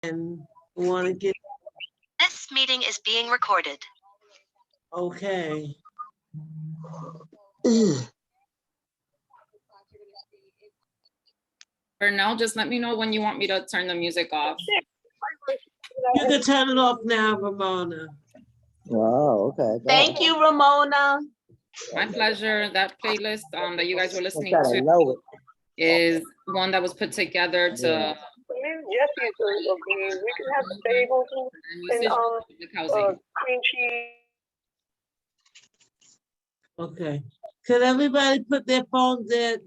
want to get. This meeting is being recorded. Okay. For now, just let me know when you want me to turn the music off. You can turn it off now, Ramona. Wow, okay. Thank you, Ramona. My pleasure. That playlist that you guys were listening Gotta to lower it. is one that was put together to Yes, usually we can have the tables and public housing. cream cheese. Okay. Could everybody put their phones, their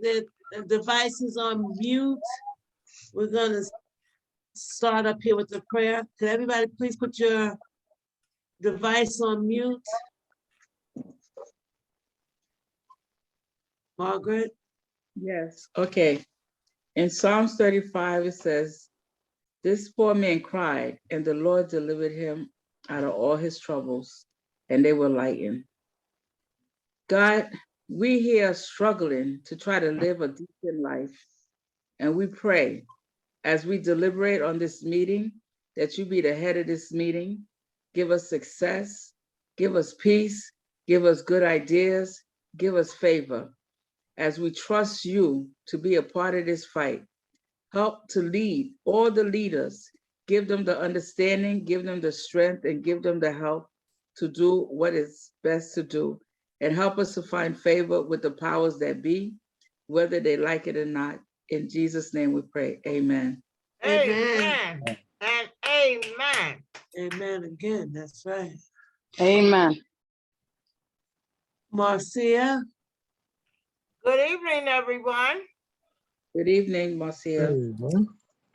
devices on mute? We're gonna start up here with the prayer. Could everybody please put your device on mute? Margaret? Yes, okay. In Psalms 35, it says, this poor man cried, and the Lord delivered him out of all his troubles, and they were lightened. God, we here are struggling to try to live a decent life, and we pray as we deliberate on this meeting that you be the head of this meeting, give us success, give us peace, give us good ideas, give us favor. As we trust you to be a part of this fight, help to lead all the leaders, give them the understanding, give them the strength, and give them the help to do what is best to do, and help us to find favor with the powers that be, whether they like it or not. In Jesus' name we pray, amen. Amen. And amen. Amen again, that's right. Amen. Marcia? Good evening, everyone. Good evening, Marcia.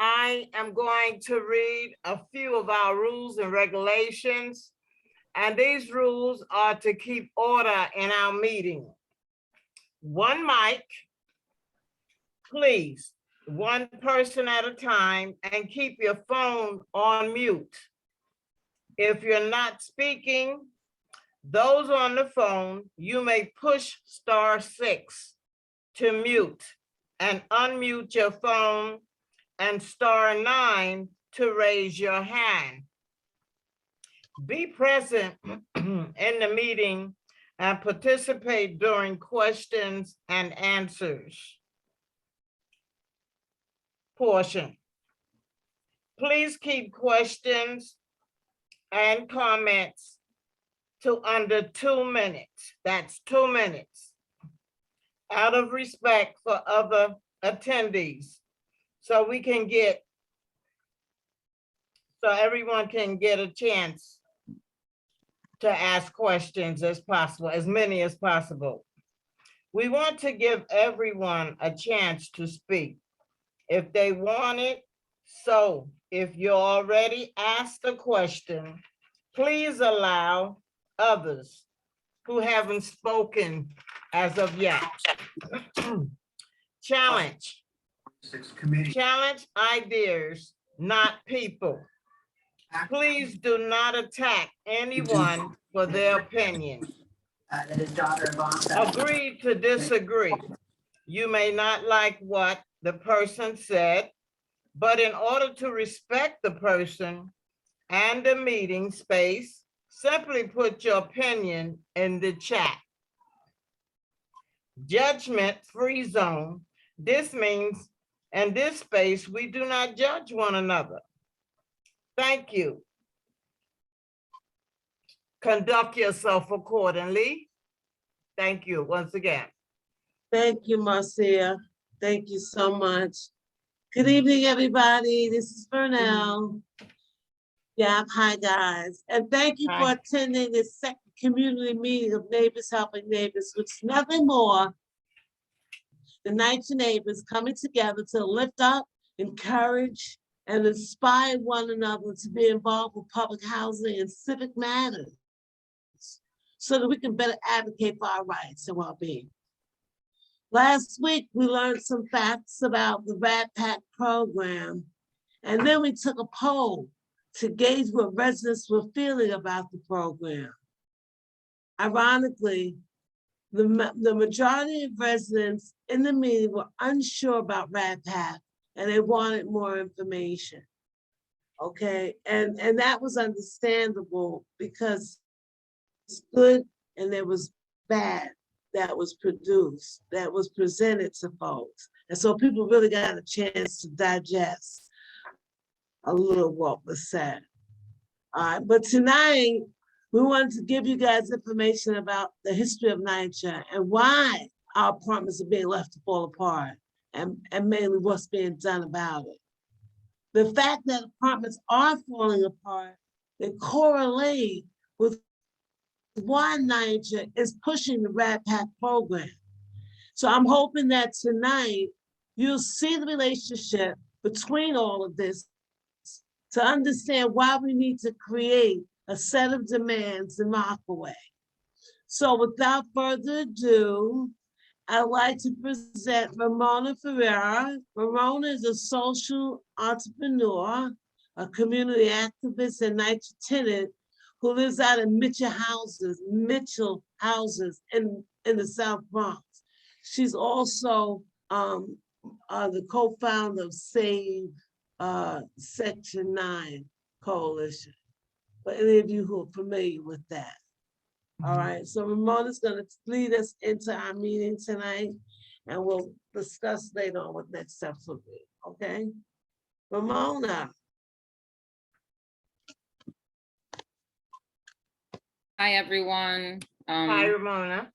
I am going to read a few of our rules and regulations. And these rules are to keep order in our meeting. One mic, please, one person at a time, and keep your phone on mute. If you're not speaking, those on the phone, you may push *6 to mute and unmute your phone, and *9 to raise your hand. Be present in the meeting and participate during questions and answers portion. Please keep questions and comments to under 2 minutes. That's 2 minutes. Out of respect for other attendees, so everyone can get a chance to ask questions as possible, as many as possible. We want to give everyone a chance to speak if they want it. So if you already asked a question, please allow others who haven't spoken as of yet. Challenge. Challenge ideas, not people. Please do not attack anyone for their opinion. Agree to disagree. You may not like what the person said, but in order to respect the person and the meeting space, simply put your opinion in the chat. Judgment-free zone. This means in this space, we do not judge one another. Thank you. Conduct yourself accordingly. Thank you once again. Thank you, Marcia. Thank you so much. Good evening, everybody. This is Vernell. Yeah, hi, guys. And thank you for attending this second community meeting of Neighbors Helping Neighbors, which is nothing more than 19 neighbors coming together to lift up, encourage, and inspire one another to be involved with public housing and civic matters so that we can better advocate for our rights and well-being. Last week, we learned some facts about the PACT program, and then we took a poll to gauge what residents were feeling about the program. Ironically, the majority of residents in the meeting were unsure about PACT, and they wanted more information. Okay, and that was understandable because it's good and there was bad that was produced, that was presented to folks. And so people really got a chance to digest a little what was said. All right, but tonight we wanted to give you guys information about the history of NYCHA and why our apartments are being left to fall apart and mainly what's being done about it. The fact that apartments are falling apart, they correlate with why NYCHA is pushing the RAD-PACT program. So I'm hoping that tonight you'll see the relationship between all of this to understand why we need to create a set of demands in Rockaway. So without further ado, I'd like to present Ramona Ferreira. Ramona is a social entrepreneur, a community activist and NYCHA tenant who lives out in Mitchell Houses in the South Bronx. She's also the co-founder of Save Section 9 Coalition, for any of you who are familiar with that. All right, so Ramona's gonna lead us into our meeting tonight, and we'll discuss later on what next steps will be, okay? Ramona. Hi, everyone. Hi, Ramona.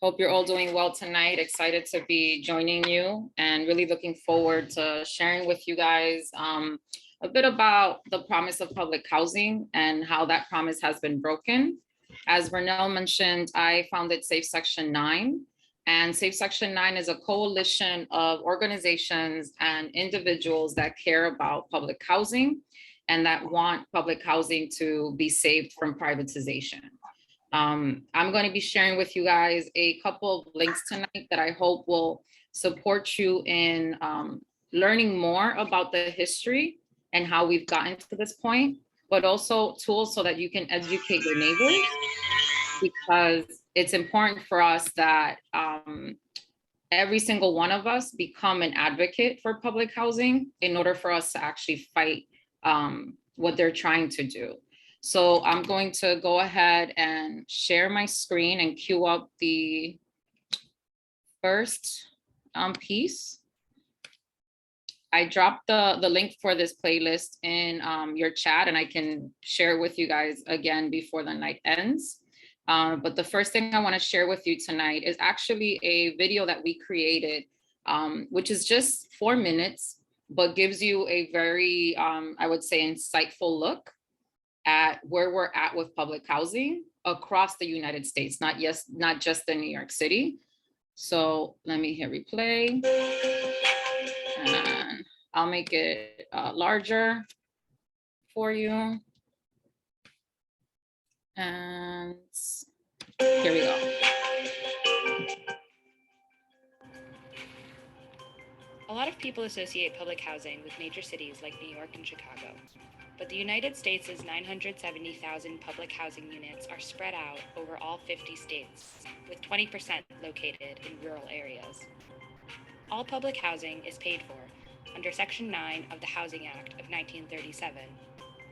Hope you're all doing well tonight. Excited to be joining you and really looking forward to sharing with you guys a bit about the promise of public housing and how that promise has been broken. As Vernell mentioned, I founded Safe Section 9, and Safe Section 9 is a coalition of organizations and individuals that care about public housing and that want public housing to be saved from privatization. I'm going to be sharing with you guys a couple of links tonight that I hope will support you in learning more about the history and how we've gotten to this point, but also tools so that you can educate your neighbors, because it's important for us that every single one of us become an advocate for public housing in order for us to actually fight what they're trying to do. So I'm going to go ahead and share my screen and queue up the first piece. I dropped the link for this playlist in your chat, and I can share with you guys again before the night ends. But the first thing I want to share with you tonight is actually a video that we created, which is just 4 minutes, but gives you a very, I would say, insightful look at where we're at with public housing across the United States, not just in New York City. So let me hit replay. And I'll make it larger for you. And here we go. A lot of people associate public housing with major cities like New York and Chicago. But the United States' 970,000 public housing units are spread out over all 50 states, with 20% located in rural areas. All public housing is paid for under Section 9 of the Housing Act of 1937,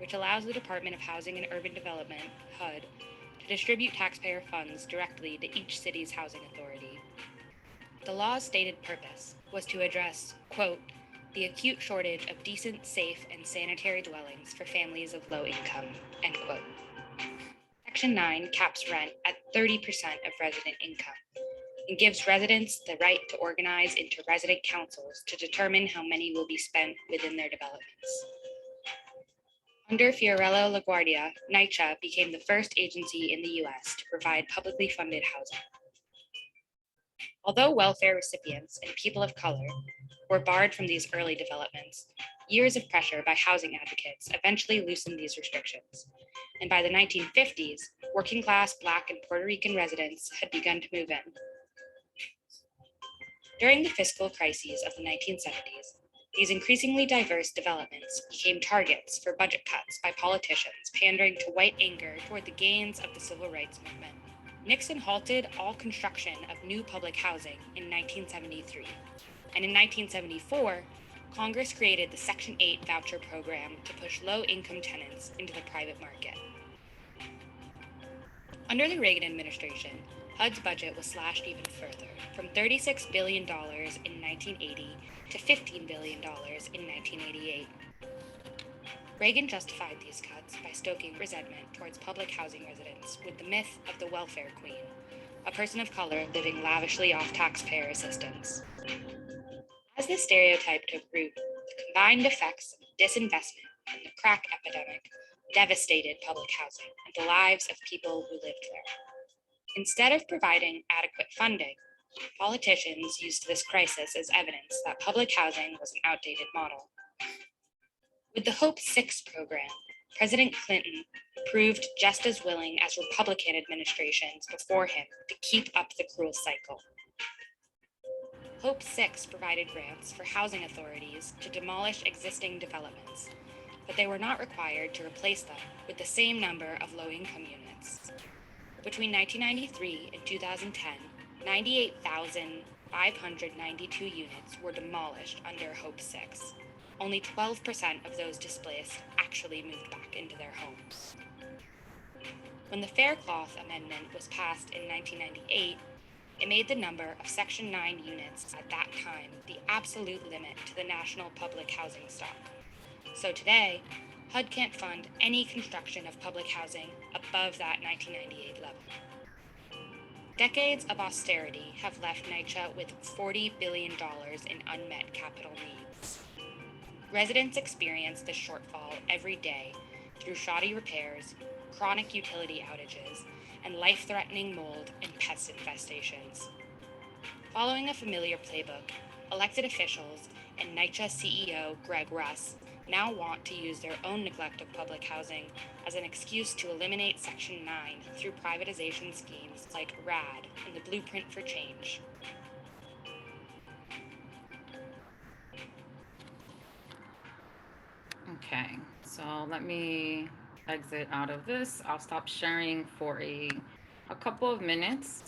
which allows the Department of Housing and Urban Development, HUD, to distribute taxpayer funds directly to each city's housing authority. The law's stated purpose was to address, quote, the acute shortage of decent, safe, and sanitary dwellings for families of low income, end quote. Section 9 caps rent at 30% of resident income and gives residents the right to organize into resident councils to determine how money will be spent within their developments. Under Fiorello LaGuardia, NYCHA became the first agency in the US to provide publicly funded housing. Although welfare recipients and people of color were barred from these early developments, years of pressure by housing advocates eventually loosened these restrictions. And by the 1950s, working class Black and Puerto Rican residents had begun to move in. During the fiscal crises of the 1970s, these increasingly diverse developments became targets for budget cuts by politicians pandering to white anger toward the gains of the civil rights movement. Nixon halted all construction of new public housing in 1973, and in 1974, Congress created the Section 8 voucher program to push low-income tenants into the private market. Under the Reagan administration, HUD's budget was slashed even further, from $36 billion in 1980 to $15 billion in 1988. Reagan justified these cuts by stoking resentment towards public housing residents with the myth of the welfare queen, a person of color living lavishly off taxpayer assistance. As this stereotype took root, the combined effects of disinvestment and the crack epidemic devastated public housing and the lives of people who lived there. Instead of providing adequate funding, politicians used this crisis as evidence that public housing was an outdated model. With the Hope 6 program, President Clinton proved just as willing as Republican administrations before him to keep up the cruel cycle. Hope 6 provided grants for housing authorities to demolish existing developments, but they were not required to replace them with the same number of low-income units. Between 1993 and 2010, 98,592 units were demolished under Hope 6. Only 12% of those displaced actually moved back into their homes. When the Faircloth Amendment was passed in 1998, it made the number of Section 9 units at that time the absolute limit to the national public housing stock. So today, HUD can't fund any construction of public housing above that 1998 level. Decades of austerity have left NYCHA with $40 billion in unmet capital needs. Residents experience this shortfall every day through shoddy repairs, chronic utility outages, and life-threatening mold and pest infestations. Following a familiar playbook, elected officials and NYCHA CEO Greg Russ now want to use their own neglect of public housing as an excuse to eliminate Section 9 through privatization schemes like RAD and the Blueprint for Change. Okay, so let me exit out of this. I'll stop sharing for a couple of minutes.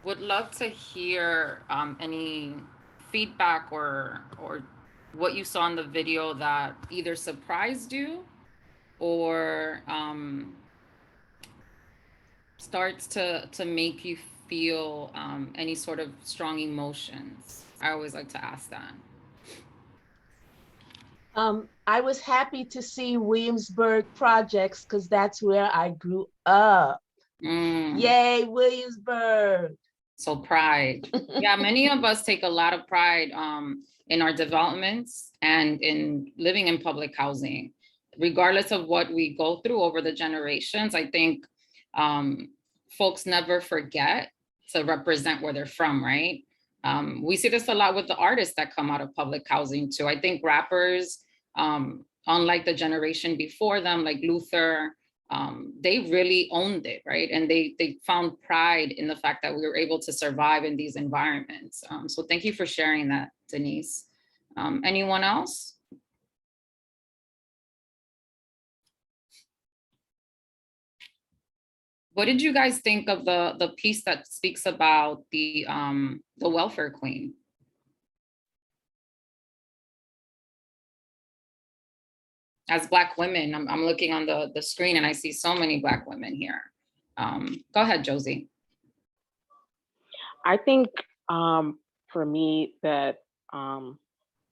Would love to hear any feedback or what you saw in the video that either surprised you or starts to make you feel any sort of strong emotions. I always like to ask that. I was happy to see Williamsburg projects because that's where I grew up. Yay, Williamsburg. So pride. Yeah, many of us take a lot of pride in our developments and in living in public housing. Regardless of what we go through over the generations, I think folks never forget to represent where they're from, right? We see this a lot with the artists that come out of public housing too. I think rappers, unlike the generation before them, like Luther, they really owned it, right? And they found pride in the fact that we were able to survive in these environments. So thank you for sharing that, Denise. Anyone else? What did you guys think of the piece that speaks about the welfare queen? As Black women, I'm looking on the screen and I see so many Black women here. Go ahead, Josie. I think for me that, let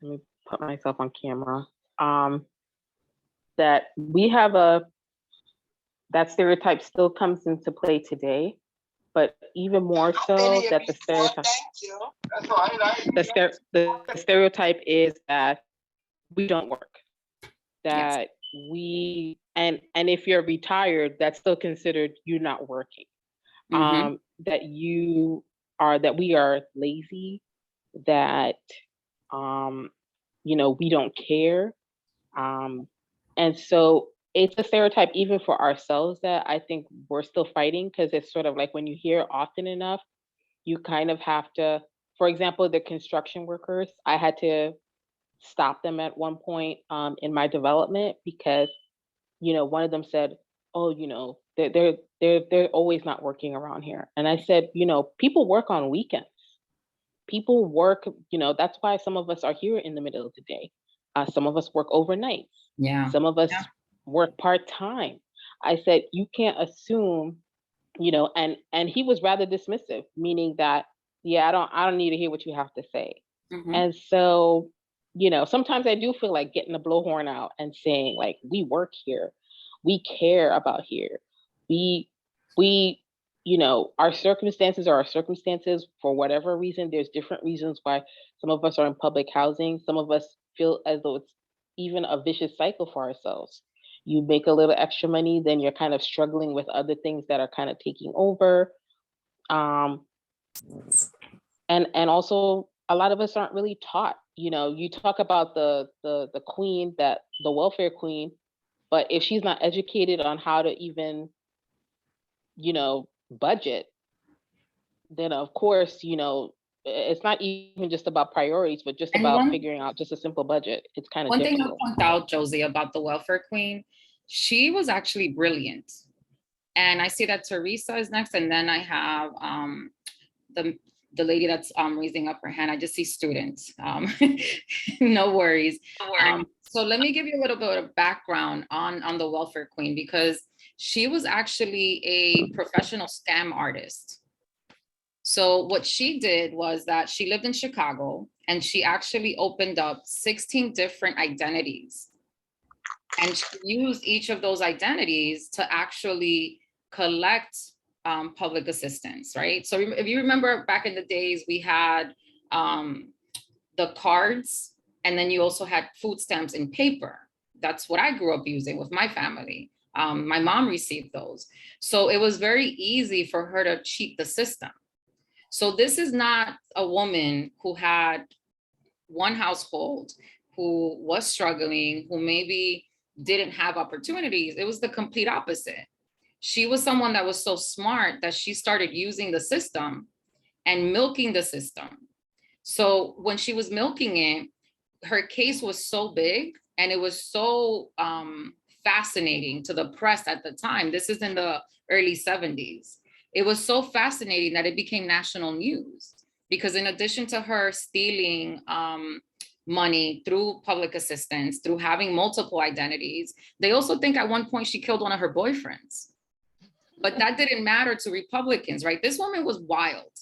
me put myself on camera, that we have that stereotype still comes into play today, but even more so that the stereotype, the stereotype is that we don't work, that we, and if you're retired, that's still considered you not working, that we are lazy, that, we don't care. And so it's a stereotype even for ourselves that I think we're still fighting, because it's sort of like when you hear often enough, you kind of have to, for example, the construction workers, I had to stop them at one point in my development because, one of them said, oh, they're always not working around here. And I said, people work on weekends. people work, that's why some of us are here in the middle of the day. Some of us work overnight. Yeah. Some of us work part-time. I said, you can't assume, and he was rather dismissive, meaning that, yeah, I don't need to hear what you have to say. And so, sometimes I do feel like getting the blowhorn out and saying, like, we work here, we care about here, we, our circumstances are our circumstances. For whatever reason, there's different reasons why some of us are in public housing. Some of us feel as though it's even a vicious cycle for ourselves. You make a little extra money, then you're kind of struggling with other things that are kind of taking over. And also, a lot of us aren't really taught. You talk about the queen, the welfare queen, but if she's not educated on how to even, budget, then of course, it's not even just about priorities, but just about figuring out just a simple budget. It's kind of one thing difficult. I'll point out, Josie, about the welfare queen, she was actually brilliant. And I see that Teresa is next, and then I have the lady that's raising up her hand. I just see students. No worries. So let me give you a little bit of background on the welfare queen, because she was actually a professional scam artist. So what she did was that she lived in Chicago, and she actually opened up 16 different identities. And she used each of those identities to actually collect public assistance, right? So if you remember back in the days, we had the cards, and then you also had food stamps in paper. That's what I grew up using with my family. My mom received those. So it was very easy for her to cheat the system. So this is not a woman who had one household, who was struggling, who maybe didn't have opportunities. It was the complete opposite. She was someone that was so smart that she started using the system and milking the system. So when she was milking it, her case was so big, and it was so fascinating to the press at the time. This is in the early 70s. It was so fascinating that it became national news, because in addition to her stealing money through public assistance, through having multiple identities, they also think at one point she killed one of her boyfriends. But that didn't matter to Republicans, right? This woman was wild.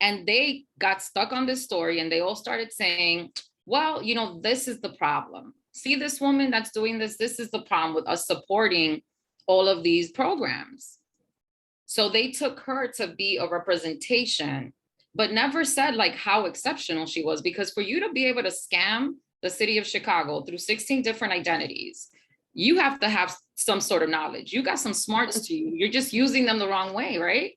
And they got stuck on this story, and they all started saying, well, this is the problem. See this woman that's doing this? This is the problem with us supporting all of these programs. So they took her to be a representation, but never said like how exceptional she was, because for you to be able to scam the city of Chicago through 16 different identities, you have to have some sort of knowledge. You got some smarts to you. You're just using them the wrong way, right?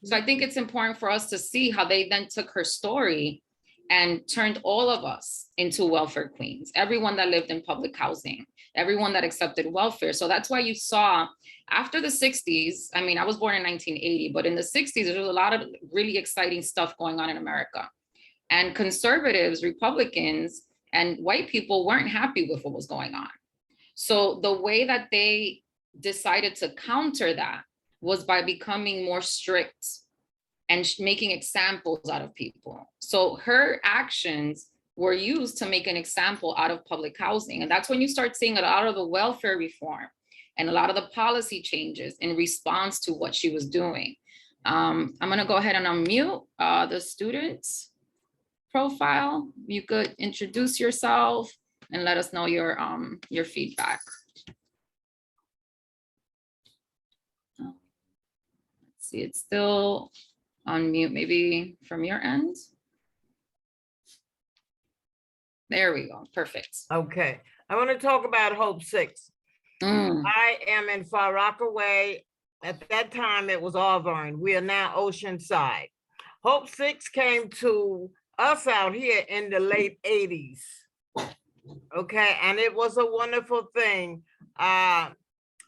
So I think it's important for us to see how they then took her story and turned all of us into welfare queens, everyone that lived in public housing, everyone that accepted welfare. So that's why you saw after the 60s, I mean, I was born in 1980, but in the 60s, there was a lot of really exciting stuff going on in America. And conservatives, Republicans, and white people weren't happy with what was going on. So the way that they decided to counter that was by becoming more strict and making examples out of people. So her actions were used to make an example out of public housing. And that's when you start seeing a lot of the welfare reform and a lot of the policy changes in response to what she was doing. I'm gonna go ahead and unmute the student's profile. You could introduce yourself and let us know your feedback. Let's see, it's still on mute, maybe from your end. There we go, perfect. Okay, I want to talk about Hope 6. I am in Far Rockaway. At that time, it was Auburn. We are now Oceanside. Hope 6 came to us out here in the late 80s. Okay, and it was a wonderful thing.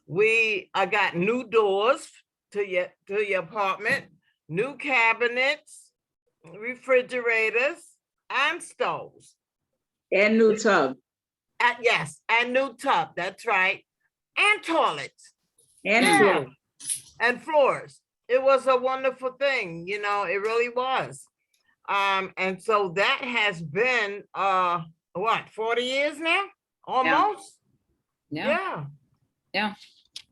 We got new doors to your apartment, new cabinets, refrigerators, and stoves. And new tub. Yes, and new tub, that's right. And toilets. And floor. And floors. It was a wonderful thing, it really was. And so that has been, what, 40 years now? Almost? Yeah.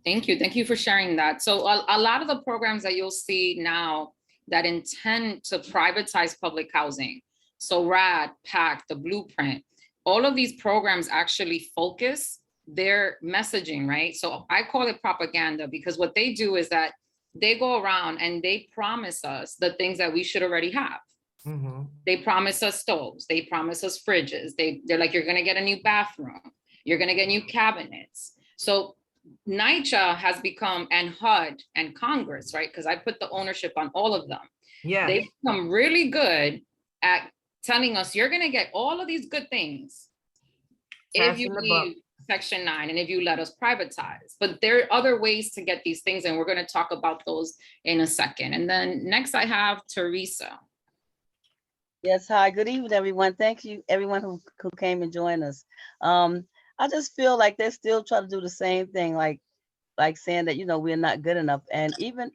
Thank you. Thank you for sharing that. So a lot of the programs that you'll see now that intend to privatize public housing, so RAD, PACT, the Blueprint, all of these programs actually focus their messaging, right? So I call it propaganda because what they do is that they go around and they promise us the things that we should already have. Mm-hmm. They promise us stoves. They promise us fridges. They're like, you're going to get a new bathroom. You're going to get new cabinets. So NYCHA has become, and HUD and Congress, right? Because I put the ownership on all of them. Yeah. They've become really good at telling us you're going to get all of these good things if you leave Section 9 and if you let us privatize. But there are other ways to get these things, and we're going to talk about those in a second. And then next I have Teresa. Yes, hi, good evening, everyone. Thank you, everyone who came and joined us. I just feel like they're still trying to do the same thing, like saying that, you know, we're not good enough. And even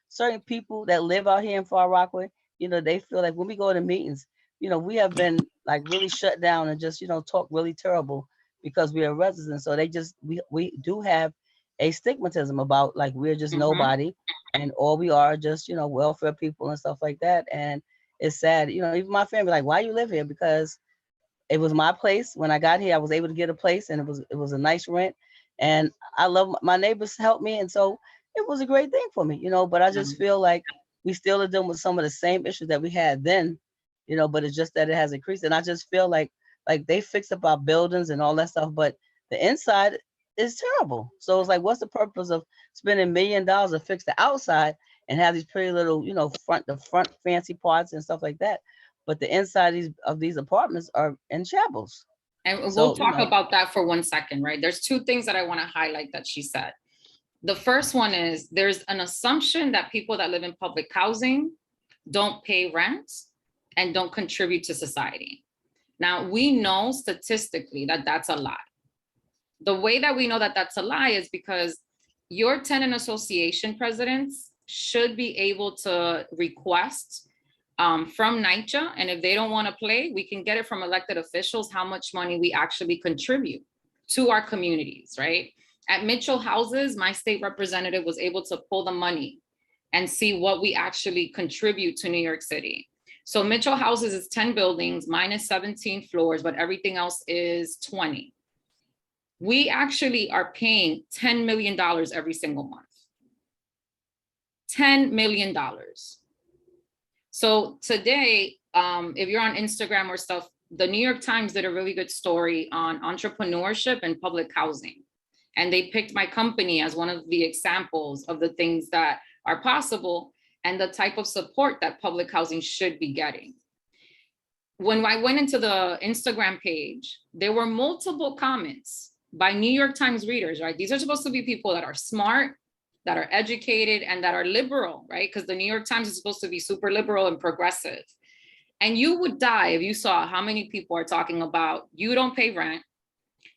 certain people that live out here in Far Rockaway, you know, they feel like when we go to meetings, you know, we have been like really shut down and just, you know, talk really terrible because we are residents. So they just, we do have a stigmatism about like, we're just nobody and all we are just, you know, welfare people and stuff like that. And it's sad, you know, even my family, like, why you live here? Because it was my place. When I got here, I was able to get a place and it was a nice rent. And I love my neighbors helped me. And so it was a great thing for me, you know, but I just feel like we still are dealing with some of the same issues that we had then, you know, but it's just that it has increased. And I just feel like they fixed up our buildings and all that stuff, but the inside is terrible. So it's like, what's the purpose of spending $1 million to fix the outside and have these pretty little, you know, the front fancy parts and stuff like that? But the inside of these apartments are in shambles. And we'll talk about that for 1 second, right? There's two things that I want to highlight that she said. The first one is there's an assumption that people that live in public housing don't pay rent and don't contribute to society. Now, we know statistically that that's a lie. The way that we know that that's a lie is because your tenant association presidents should be able to request from NYCHA, and if they don't want to play, we can get it from elected officials how much money we actually contribute to our communities, right? At Mitchell Houses, my state representative was able to pull the money and see what we actually contribute to New York City. So Mitchell Houses is 10 buildings, mine is 17 floors, but everything else is 20. We actually are paying $10 million every single month. $10 million. So today, if you're on Instagram or stuff, the New York Times did a really good story on entrepreneurship and public housing. And they picked my company as one of the examples of the things that are possible and the type of support that public housing should be getting. When I went into the Instagram page, there were multiple comments by New York Times readers, right? These are supposed to be people that are smart, that are educated, and that are liberal, right? Because the New York Times is supposed to be super liberal and progressive. And you would die if you saw how many people are talking about, you don't pay rent,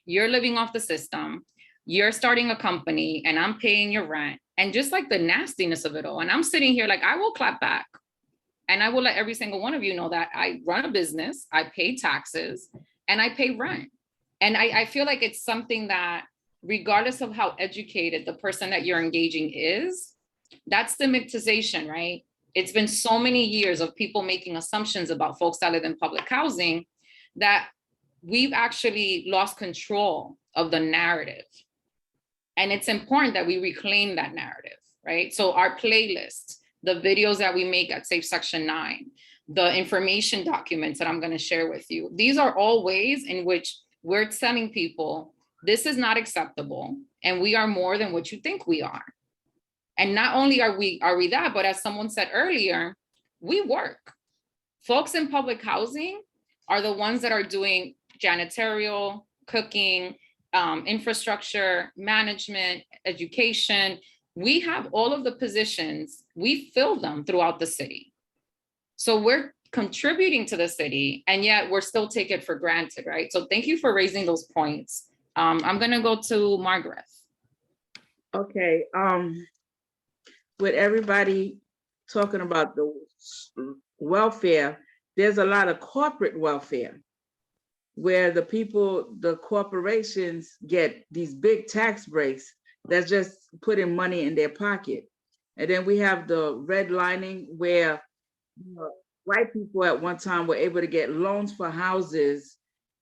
you're living off the system, you're starting a company and I'm paying your rent, and just like the nastiness of it all. And I'm sitting here like, I will clap back. And I will let every single one of you know that I run a business, I pay taxes, and I pay rent. And I feel like it's something that regardless of how educated the person that you're engaging is, that's stigmatization, right? It's been so many years of people making assumptions about folks that live in public housing that we've actually lost control of the narrative. And it's important that we reclaim that narrative, right? So our playlist, the videos that we make at Safe Section 9, the information documents that I'm going to share with you, these are all ways in which we're telling people this is not acceptable and we are more than what you think we are. And not only are we that, but as someone said earlier, we work. Folks in public housing are the ones that are doing janitorial, cooking, infrastructure, management, education. We have all of the positions, we fill them throughout the city. So we're contributing to the city and yet we're still taking it for granted, right? So thank you for raising those points. I'm gonna go to Margaret. Okay, with everybody talking about the welfare, there's a lot of corporate welfare where the people, the corporations get these big tax breaks that's just putting money in their pocket. And then we have the redlining where white people at one time were able to get loans for houses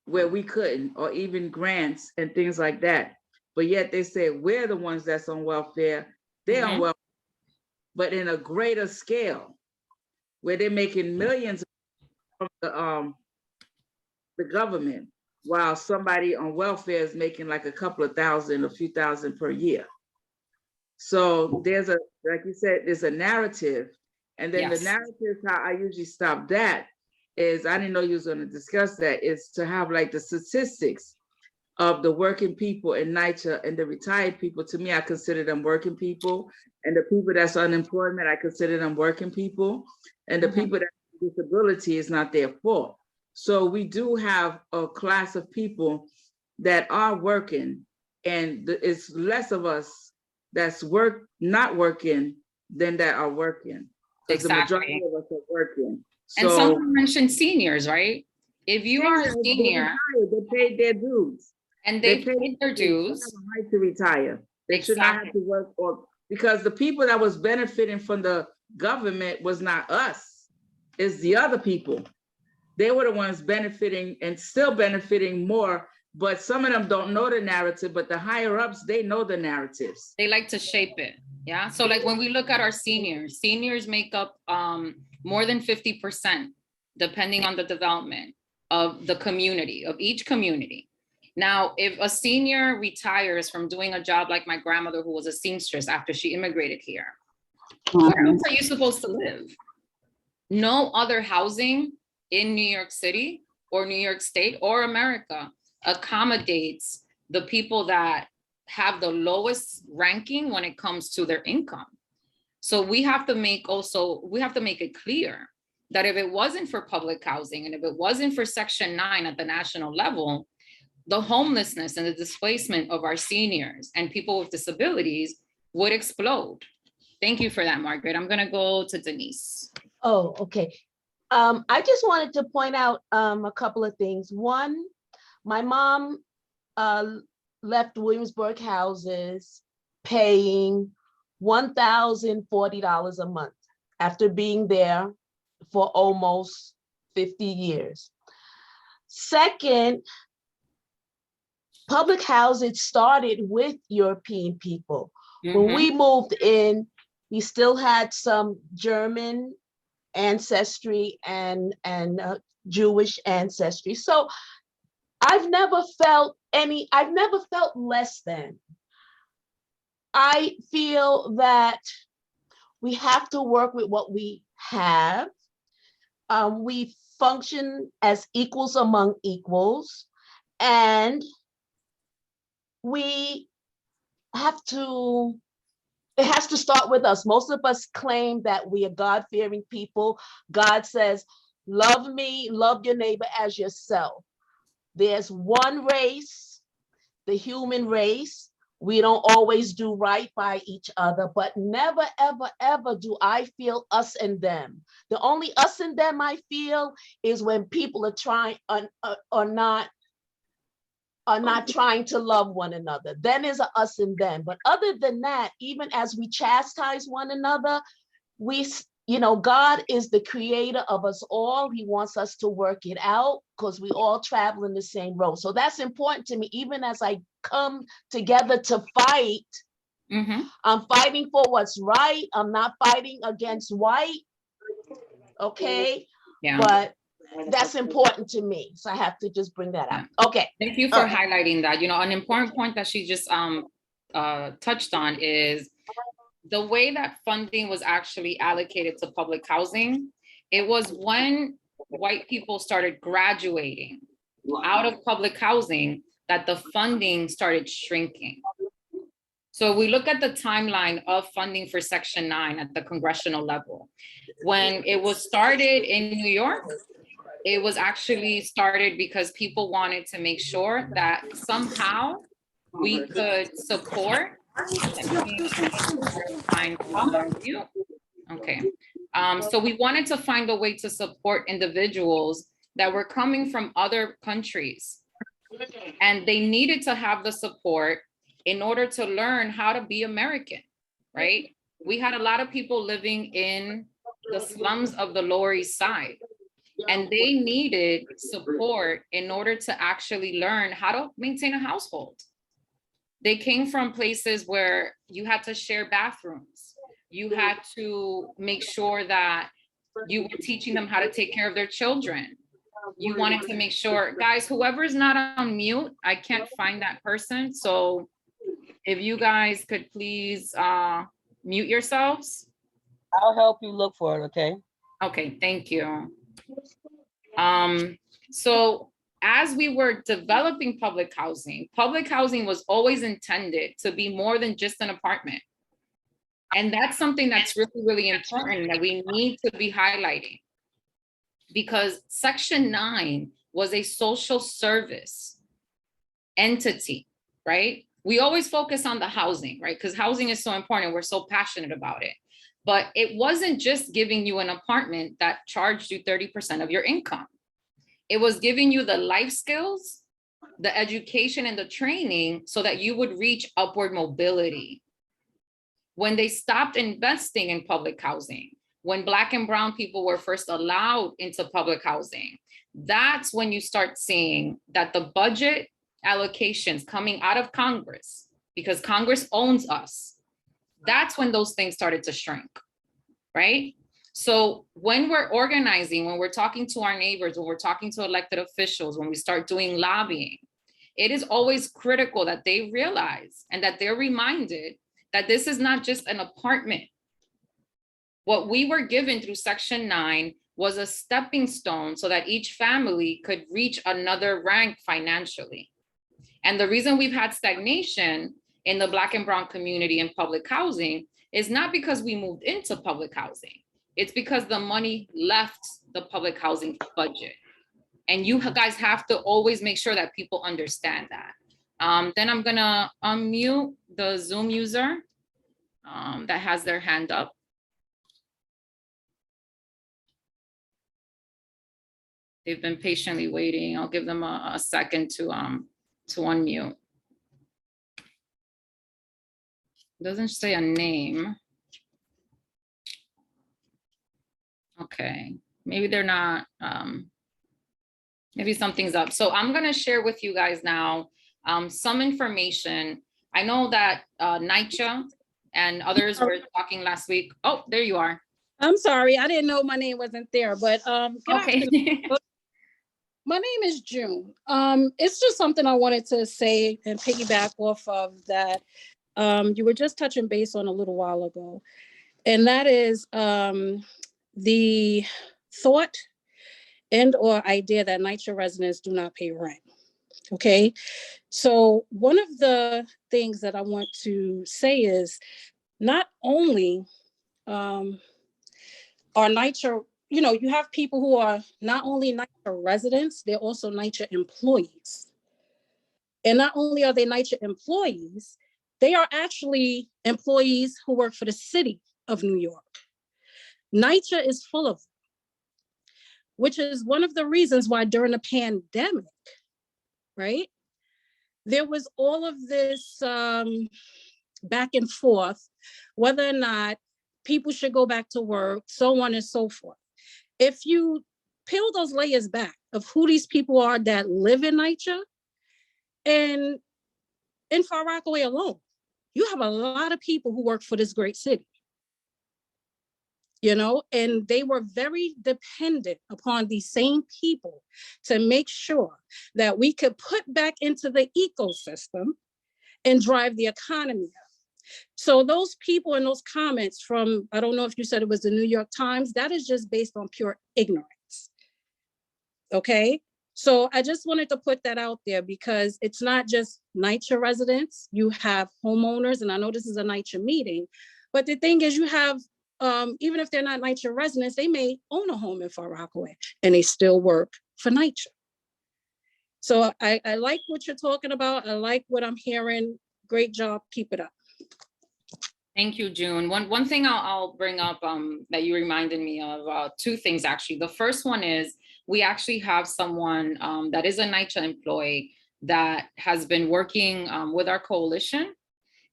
where we couldn't, or even grants and things like that. But yet they say we're the ones that's on welfare, they're on welfare, but in a greater scale, where they're making millions from the government, while somebody on welfare is making like a couple of thousand, a few thousand per year. So there's a, like you said, there's a narrative. And then the narrative, how I usually stop that is, I didn't know you was going to discuss that, is to have like the statistics of the working people in NYCHA and the retired people. To me, I consider them working people. And the people that's unemployment, I consider them working people. And the people that have disability is not their fault. So we do have a class of people that are working, and it's less of us that's not working than that are working. Exactly. The majority of us are working. And someone mentioned seniors, right? If you are a senior, they paid their dues. And they paid their dues. They have a right to retire. They should not have to work, or because the people that was benefiting from the government was not us, it's the other people. They were the ones benefiting and still benefiting more, but some of them don't know the narrative, but the higher ups, they know the narratives. They like to shape it, yeah? So like when we look at our seniors make up more than 50%, depending on the development of the community, of each community. Now, if a senior retires from doing a job like my grandmother, who was a seamstress after she immigrated here, where else are you supposed to live? No other housing in New York City or New York State or America accommodates the people that have the lowest ranking when it comes to their income. So we have to make it clear that if it wasn't for public housing and if it wasn't for Section 9 at the national level, the homelessness and the displacement of our seniors and people with disabilities would explode. Thank you for that, Margaret. I'm gonna go to Denise. Oh, okay. I just wanted to point out a couple of things. One, my mom left Williamsburg houses paying $1,040 a month after being there for almost 50 years. Second, public housing started with European people. When we moved in, we still had some German ancestry and Jewish ancestry. So I've never felt less than. I feel that we have to work with what we have. We function as equals among equals, and it has to start with us. Most of us claim that we are God-fearing people. God says, love me, love your neighbor as yourself. There's one race, the human race. We don't always do right by each other, but never, ever, ever do I feel us and them. The only us and them I feel is when people are not trying to love one another. Then is a us and them. But other than that, even as we chastise one another, God is the creator of us all. He wants us to work it out because we all travel in the same road. So that's important to me. Even as I come together to fight, I'm fighting for what's right. I'm not fighting against white. Okay. Yeah. But that's important to me. So I have to just bring that up. Okay. Thank you for highlighting that. An important point that she just touched on is the way that funding was actually allocated to public housing. It was when white people started graduating out of public housing that the funding started shrinking. So we look at the timeline of funding for Section 9 at the congressional level. When it was started in New York, it was actually started because people wanted to make sure that somehow we could support. Okay. So we wanted to find a way to support individuals that were coming from other countries, and they needed to have the support in order to learn how to be American, right? We had a lot of people living in the slums of the Lower East Side, and they needed support in order to actually learn how to maintain a household. They came from places where you had to share bathrooms. You had to make sure that you were teaching them how to take care of their children. You wanted to make sure, guys, whoever's not on mute, I can't find that person. So if you guys could please mute yourselves. I'll help you look for it, okay? Okay, thank you. So as we were developing public housing was always intended to be more than just an apartment. And that's something that's really, really important that we need to be highlighting, because Section 9 was a social service entity, right? We always focus on the housing, right? Because housing is so important. We're so passionate about it. But it wasn't just giving you an apartment that charged you 30% of your income. It was giving you the life skills, the education, and the training so that you would reach upward mobility. When they stopped investing in public housing, when Black and brown people were first allowed into public housing, that's when you start seeing that the budget allocations coming out of Congress, because Congress owns us, that's when those things started to shrink, right? So when we're organizing, when we're talking to our neighbors, when we're talking to elected officials, when we start doing lobbying, it is always critical that they realize and that they're reminded that this is not just an apartment. What we were given through Section 9 was a stepping stone so that each family could reach another rank financially. And the reason we've had stagnation in the Black and brown community in public housing is not because we moved into public housing. It's because the money left the public housing budget. And you guys have to always make sure that people understand that. Then I'm gonna unmute the Zoom user that has their hand up. They've been patiently waiting. I'll give them a second to unmute. Doesn't say a name. Okay, maybe they're not, maybe something's up. So I'm gonna share with you guys now some information. I know that NYCHA and others were talking last week. Oh, there you are. I'm sorry, I didn't know my name wasn't there, but Okay. My name is June. It's just something I wanted to say and piggyback off of that you were just touching base on a little while ago. And that is the thought and or idea that NYCHA residents do not pay rent. Okay, so one of the things that I want to say is not only are NYCHA, you know, you have people who are not only NYCHA residents, they're also NYCHA employees. And not only are they NYCHA employees, they are actually employees who work for the city of New York. NYCHA is full of them, which is one of the reasons why during the pandemic, right, there was all of this back and forth, whether or not people should go back to work, so on and so forth. If you peel those layers back of who these people are that live in NYCHA, and in Far Rockaway alone, you have a lot of people who work for this great city. You know, and they were very dependent upon these same people to make sure that we could put back into the ecosystem and drive the economy up. So those people in those comments from, I don't know if you said it was the New York Times, that is just based on pure ignorance. Okay, so I just wanted to put that out there because it's not just NYCHA residents, you have homeowners, and I know this is a NYCHA meeting, but the thing is you have even if they're not NYCHA residents, they may own a home in Far Rockaway and they still work for NYCHA. So I like what you're talking about. I like what I'm hearing. Great job. Keep it up. Thank you, June. One thing I'll bring up that you reminded me of, two things actually. The first one is we actually have someone that is a NYCHA employee that has been working with our coalition,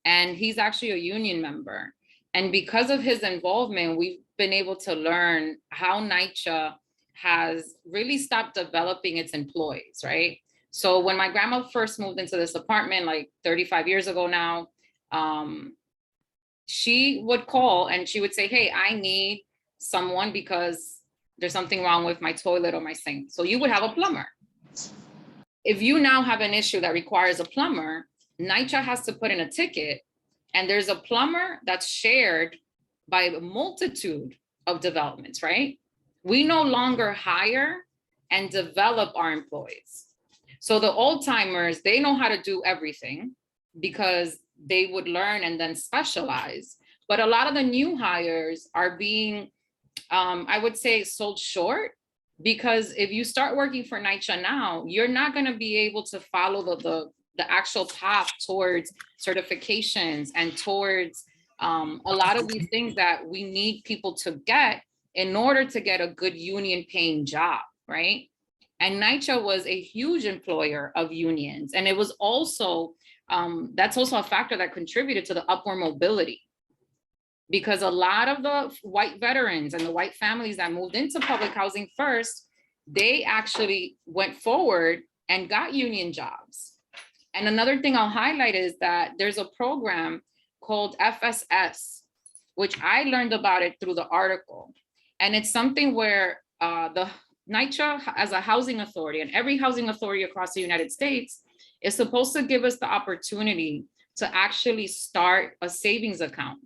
and he's actually a union member. And because of his involvement, we've been able to learn how NYCHA has really stopped developing its employees, right? So when my grandma first moved into this apartment like 35 years ago now, she would call and she would say, hey, I need someone because there's something wrong with my toilet or my sink. So you would have a plumber. If you now have an issue that requires a plumber, NYCHA has to put in a ticket, and there's a plumber that's shared by a multitude of developments, right? We no longer hire and develop our employees. So the old timers, they know how to do everything because they would learn and then specialize. But a lot of the new hires are being, I would say, sold short, because if you start working for NYCHA now, you're not going to be able to follow the actual path towards certifications and towards a lot of these things that we need people to get in order to get a good union paying job, right? And NYCHA was a huge employer of unions. And it was also, that's also a factor that contributed to the upward mobility, because a lot of the white veterans and the white families that moved into public housing first, they actually went forward and got union jobs. And another thing I'll highlight is that there's a program called FSS, which I learned about it through the article. And it's something where the NYCHA as a housing authority, and every housing authority across the United States, is supposed to give us the opportunity to actually start a savings account.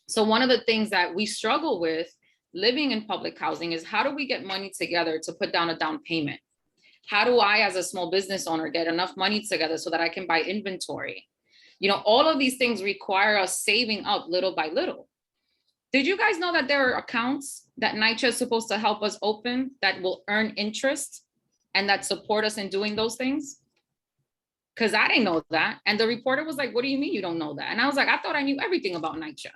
So one of the things that we struggle with living in public housing is, how do we get money together to put down a down payment? How do I, as a small business owner, get enough money together so that I can buy inventory? You know, all of these things require us saving up little by little. Did you guys know that there are accounts that NYCHA is supposed to help us open that will earn interest and that support us in doing those things? Because I didn't know that. And the reporter was like, what do you mean you don't know that? And I was like, I thought I knew everything about NYCHA.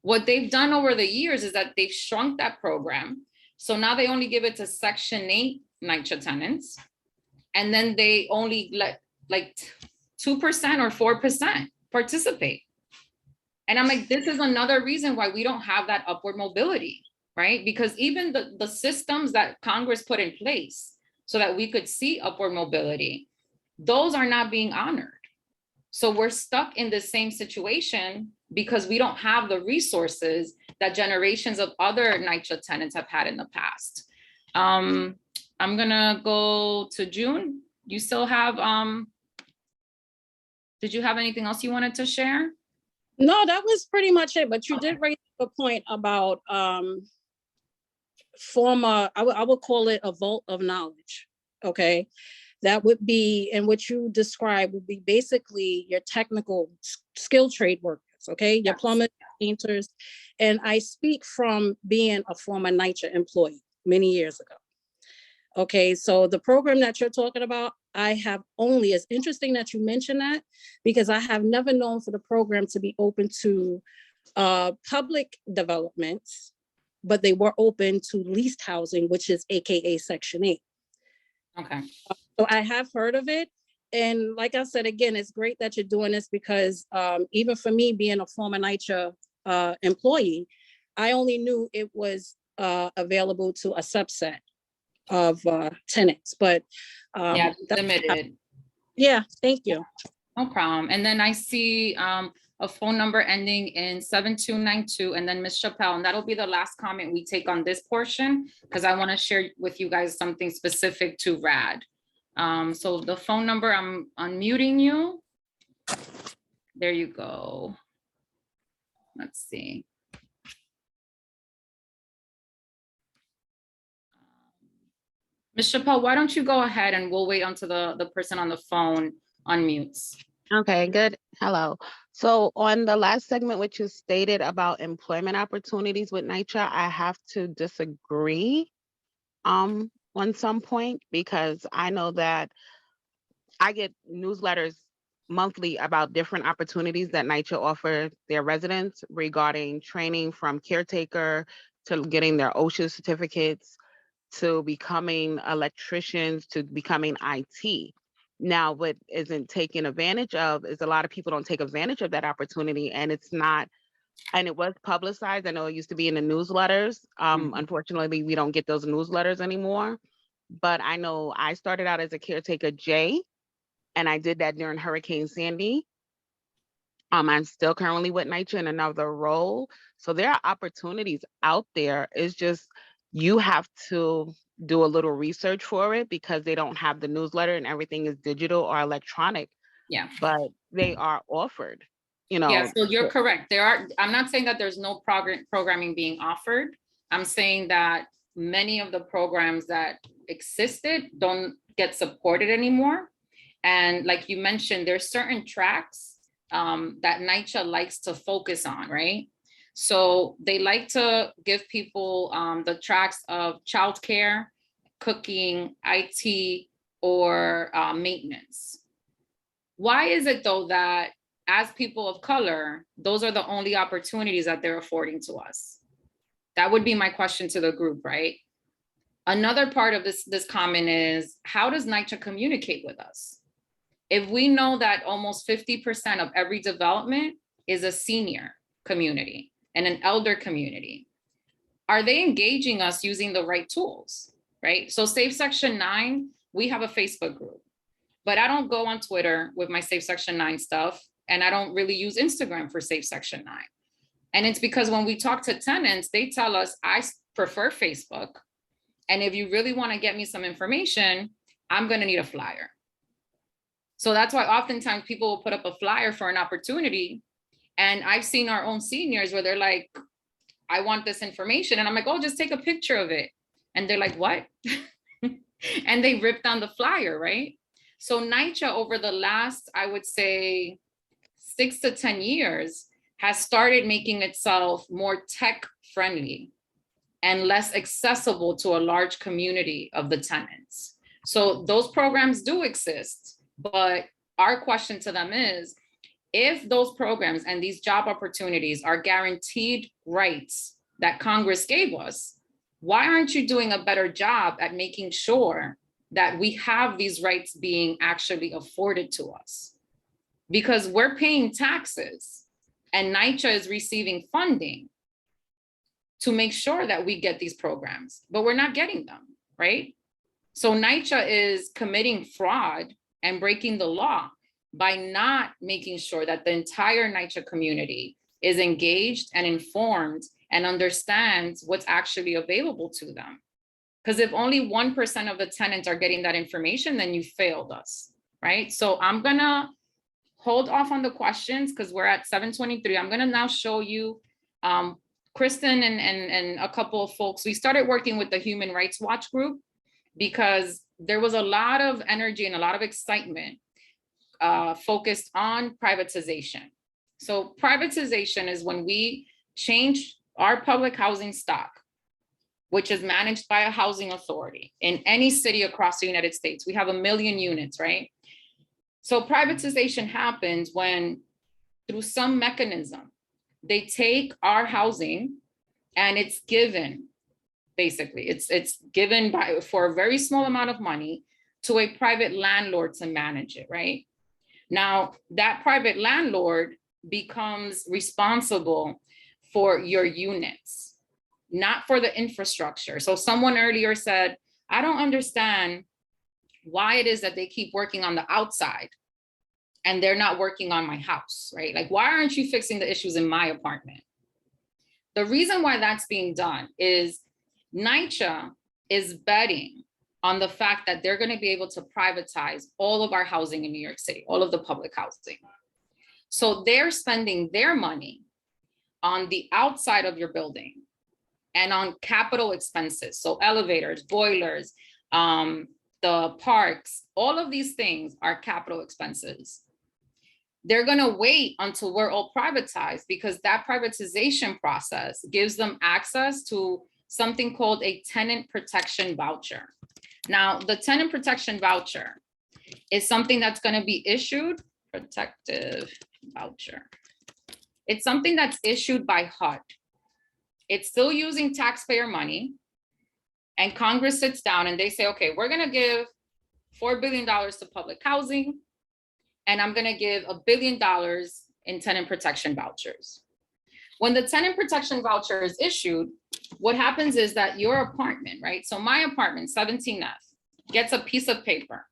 What they've done over the years is that they've shrunk that program. So now they only give it to Section 8 NYCHA tenants. And then they only let like 2% or 4% participate. And I'm like, this is another reason why we don't have that upward mobility, right? Because even the systems that Congress put in place so that we could see upward mobility, those are not being honored. So we're stuck in the same situation because we don't have the resources that generations of other NYCHA tenants have had in the past. I'm gonna go to June. You still have, did you have anything else you wanted to share? No, that was pretty much it, but you did raise a point about former, I would call it a vault of knowledge, okay? That would be, and what you described would be basically your technical skill trade workers, okay? Your plumbers, painters, and I speak from being a former NYCHA employee many years ago. Okay, so the program that you're talking about, I have only, it's interesting that you mentioned that, because I have never known for the program to be open to public developments, but they were open to leased housing, which is AKA Section 8. Okay. So I have heard of it. And like I said, again, it's great that you're doing this, because even for me being a former NYCHA employee, I only knew it was available to a subset of tenants, but yeah, limited. Yeah, thank you. No problem. And then I see a phone number ending in 7292, and then Ms. Chappelle, and that'll be the last comment we take on this portion, because I want to share with you guys something specific to RAD. So the phone number, I'm unmuting you. There you go. Let's see. Ms. Chappelle, why don't you go ahead and we'll wait until the person on the phone unmutes. Okay, good. Hello. So on the last segment, which you stated about employment opportunities with NYCHA, I have to disagree on some point, because I know that I get newsletters monthly about different opportunities that NYCHA offer their residents regarding training from caretaker to getting their OSHA certificates to becoming electricians to becoming IT. Now, what isn't taken advantage of is a lot of people don't take advantage of that opportunity, and it's not, and it was publicized. I know it used to be in the newsletters. Unfortunately, we don't get those newsletters anymore. But I know I started out as a caretaker J, and I did that during Hurricane Sandy. I'm still currently with NYCHA in another role. So there are opportunities out there. It's just you have to do a little research for it because they don't have the newsletter and everything is digital or electronic, Yeah. but they are offered, you Yeah, know. so you're correct. I'm not saying that there's no programming being offered. I'm saying that many of the programs that existed don't get supported anymore. And like you mentioned, there's certain tracks that NYCHA likes to focus on, right? So they like to give people the tracks of childcare, cooking, IT, or maintenance. Why is it though that as people of color, those are the only opportunities that they're affording to us? That would be my question to the group, right? Another part of this comment is, how does NYCHA communicate with us? If we know that almost 50% of every development is a senior community and an elder community, are they engaging us using the right tools, right? So Safe Section 9, we have a Facebook group, but I don't go on Twitter with my Safe Section 9 stuff, and I don't really use Instagram for Safe Section 9. And it's because when we talk to tenants, they tell us, I prefer Facebook. And if you really want to get me some information, I'm going to need a flyer. So that's why oftentimes people will put up a flyer for an opportunity. And I've seen our own seniors where they're like, I want this information. And I'm like, oh, just take a picture of it. And they're like, what? And they ripped down the flyer, right? So NYCHA over the last, I would say, 6 to 10 years has started making itself more tech friendly and less accessible to a large community of the tenants. So those programs do exist, but our question to them is, if those programs and these job opportunities are guaranteed rights that Congress gave us, why aren't you doing a better job at making sure that we have these rights being actually afforded to us? Because we're paying taxes and NYCHA is receiving funding to make sure that we get these programs, but we're not getting them, right? So NYCHA is committing fraud and breaking the law by not making sure that the entire NYCHA community is engaged and informed and understands what's actually available to them. Because if only 1% of the tenants are getting that information, then you failed us, right? So I'm gonna hold off on the questions because we're at 7:23. I'm gonna now show you Kristen and a couple of folks. We started working with the Human Rights Watch group because there was a lot of energy and a lot of excitement focused on privatization. So privatization is when we change our public housing stock, which is managed by a housing authority in any city across the United States. We have 1 million units, right? So privatization happens when, through some mechanism, they take our housing and it's given, basically, it's given for a very small amount of money to a private landlord to manage it, right? Now, that private landlord becomes responsible for your units, not for the infrastructure. So someone earlier said, I don't understand why it is that they keep working on the outside and they're not working on my house, right? Like, why aren't you fixing the issues in my apartment? The reason why that's being done is NYCHA is betting on the fact that they're going to be able to privatize all of our housing in New York City, all of the public housing. So they're spending their money on the outside of your building and on capital expenses. So elevators, boilers, the parks, all of these things are capital expenses. They're going to wait until we're all privatized because that privatization process gives them access to something called a tenant protection voucher. Now, the tenant protection voucher is something that's going to be issued protective voucher. It's something that's issued by HUD. It's still using taxpayer money. And Congress sits down and they say, okay, we're gonna give $4 billion to public housing, and I'm gonna give $1 billion in tenant protection vouchers. When the tenant protection voucher is issued, what happens is that your apartment, right? So my apartment, 17F, gets a piece of paper.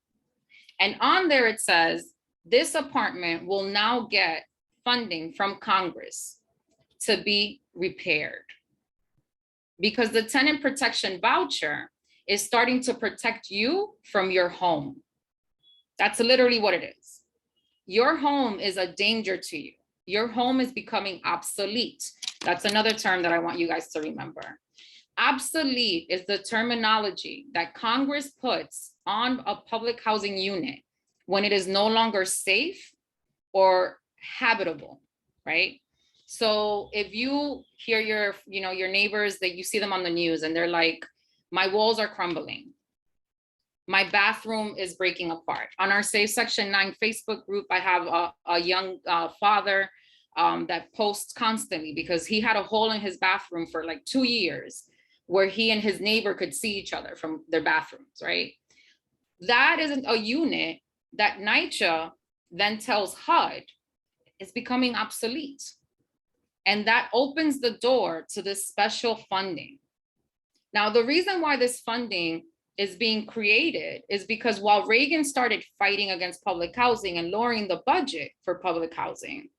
And on there it says, this apartment will now get funding from Congress to be repaired. Because the tenant protection voucher is starting to protect you from your home. That's literally what it is. Your home is a danger to you. Your home is becoming obsolete. That's another term that I want you guys to remember. Obsolete is the terminology that Congress puts on a public housing unit when it is no longer safe or habitable, right? So if you hear your neighbors, that you see them on the news and they're like, my walls are crumbling, my bathroom is breaking apart. On our Safe Section 9 Facebook group, I have a young father that posts constantly because he had a hole in his bathroom for like 2 years where he and his neighbor could see each other from their bathrooms, right? That isn't a unit that NYCHA then tells HUD is becoming obsolete. And that opens the door to this special funding. Now, the reason why this funding is being created is because while Reagan started fighting against public housing and lowering the budget for public housing,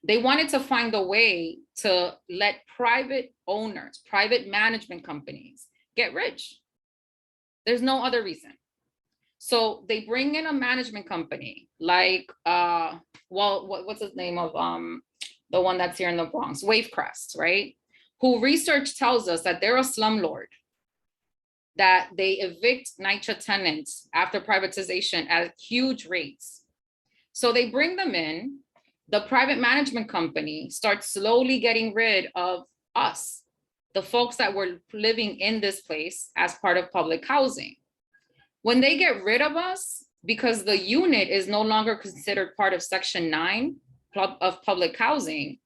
they wanted to find a way to let private owners, private management companies get rich. There's no other reason. So they bring in a management company like, what's the name of the one that's here in the Bronx, Wavecrest, right? Who research tells us that they're a slumlord, that they evict NYCHA tenants after privatization at huge rates. So they bring them in, the private management company starts slowly getting rid of us, the folks that were living in this place as part of public housing. When they get rid of us, because the unit is no longer considered part of Section 9 of public housing,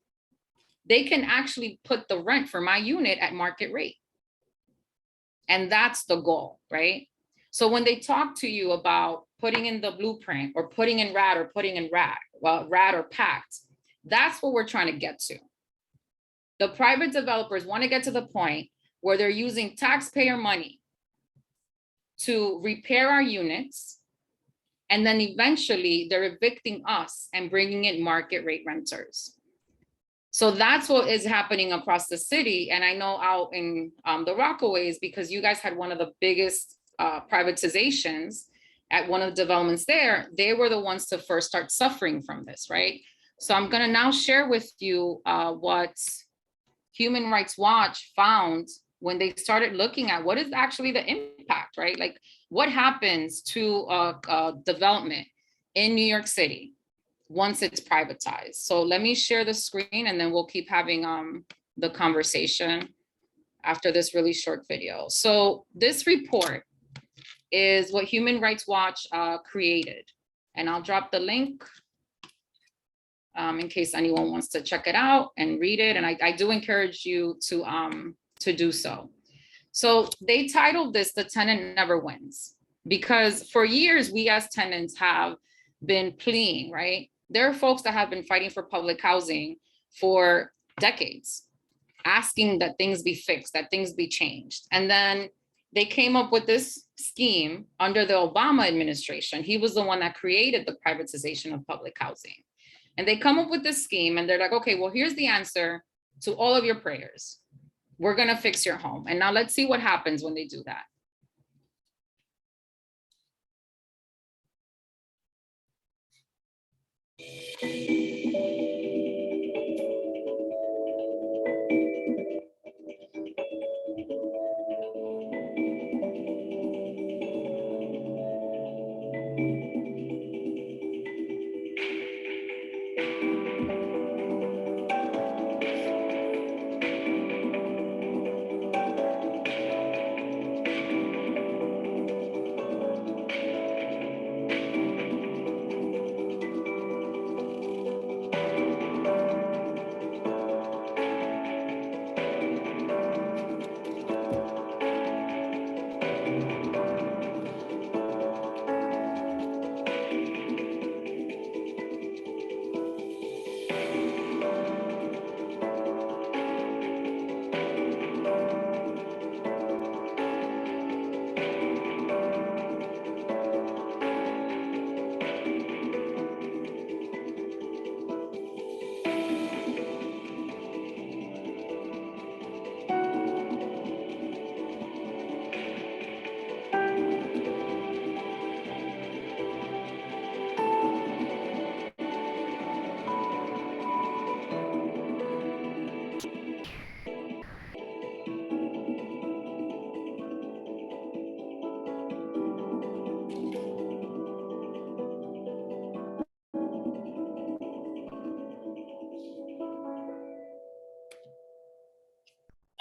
they can actually put the rent for my unit at market rate. And that's the goal, right? So when they talk to you about putting in the blueprint or putting in RAD or putting in RAD, well, RAD or PACT, that's what we're trying to get to. The private developers want to get to the point where they're using taxpayer money to repair our units, and then eventually they're evicting us and bringing in market rate renters. So that's what is happening across the city. And I know out in the Rockaways, because you guys had one of the biggest privatizations at one of the developments there, they were the ones to first start suffering from this, right? So I'm gonna now share with you what Human Rights Watch found when they started looking at what is actually the impact, right? Like what happens to a development in New York City once it's privatized. So let me share the screen and then we'll keep having the conversation after this really short video. So this report is what Human Rights Watch created. And I'll drop the link in case anyone wants to check it out and read it. And I do encourage you to do so. So they titled this "The Tenant Never Wins," because for years we as tenants have been pleading, right? There are folks that have been fighting for public housing for decades, asking that things be fixed, that things be changed. And then they came up with this scheme under the Obama administration. He was the one that created the privatization of public housing. And they come up with this scheme and they're like, okay, well, here's the answer to all of your prayers. We're gonna fix your home. And now let's see what happens when they do that.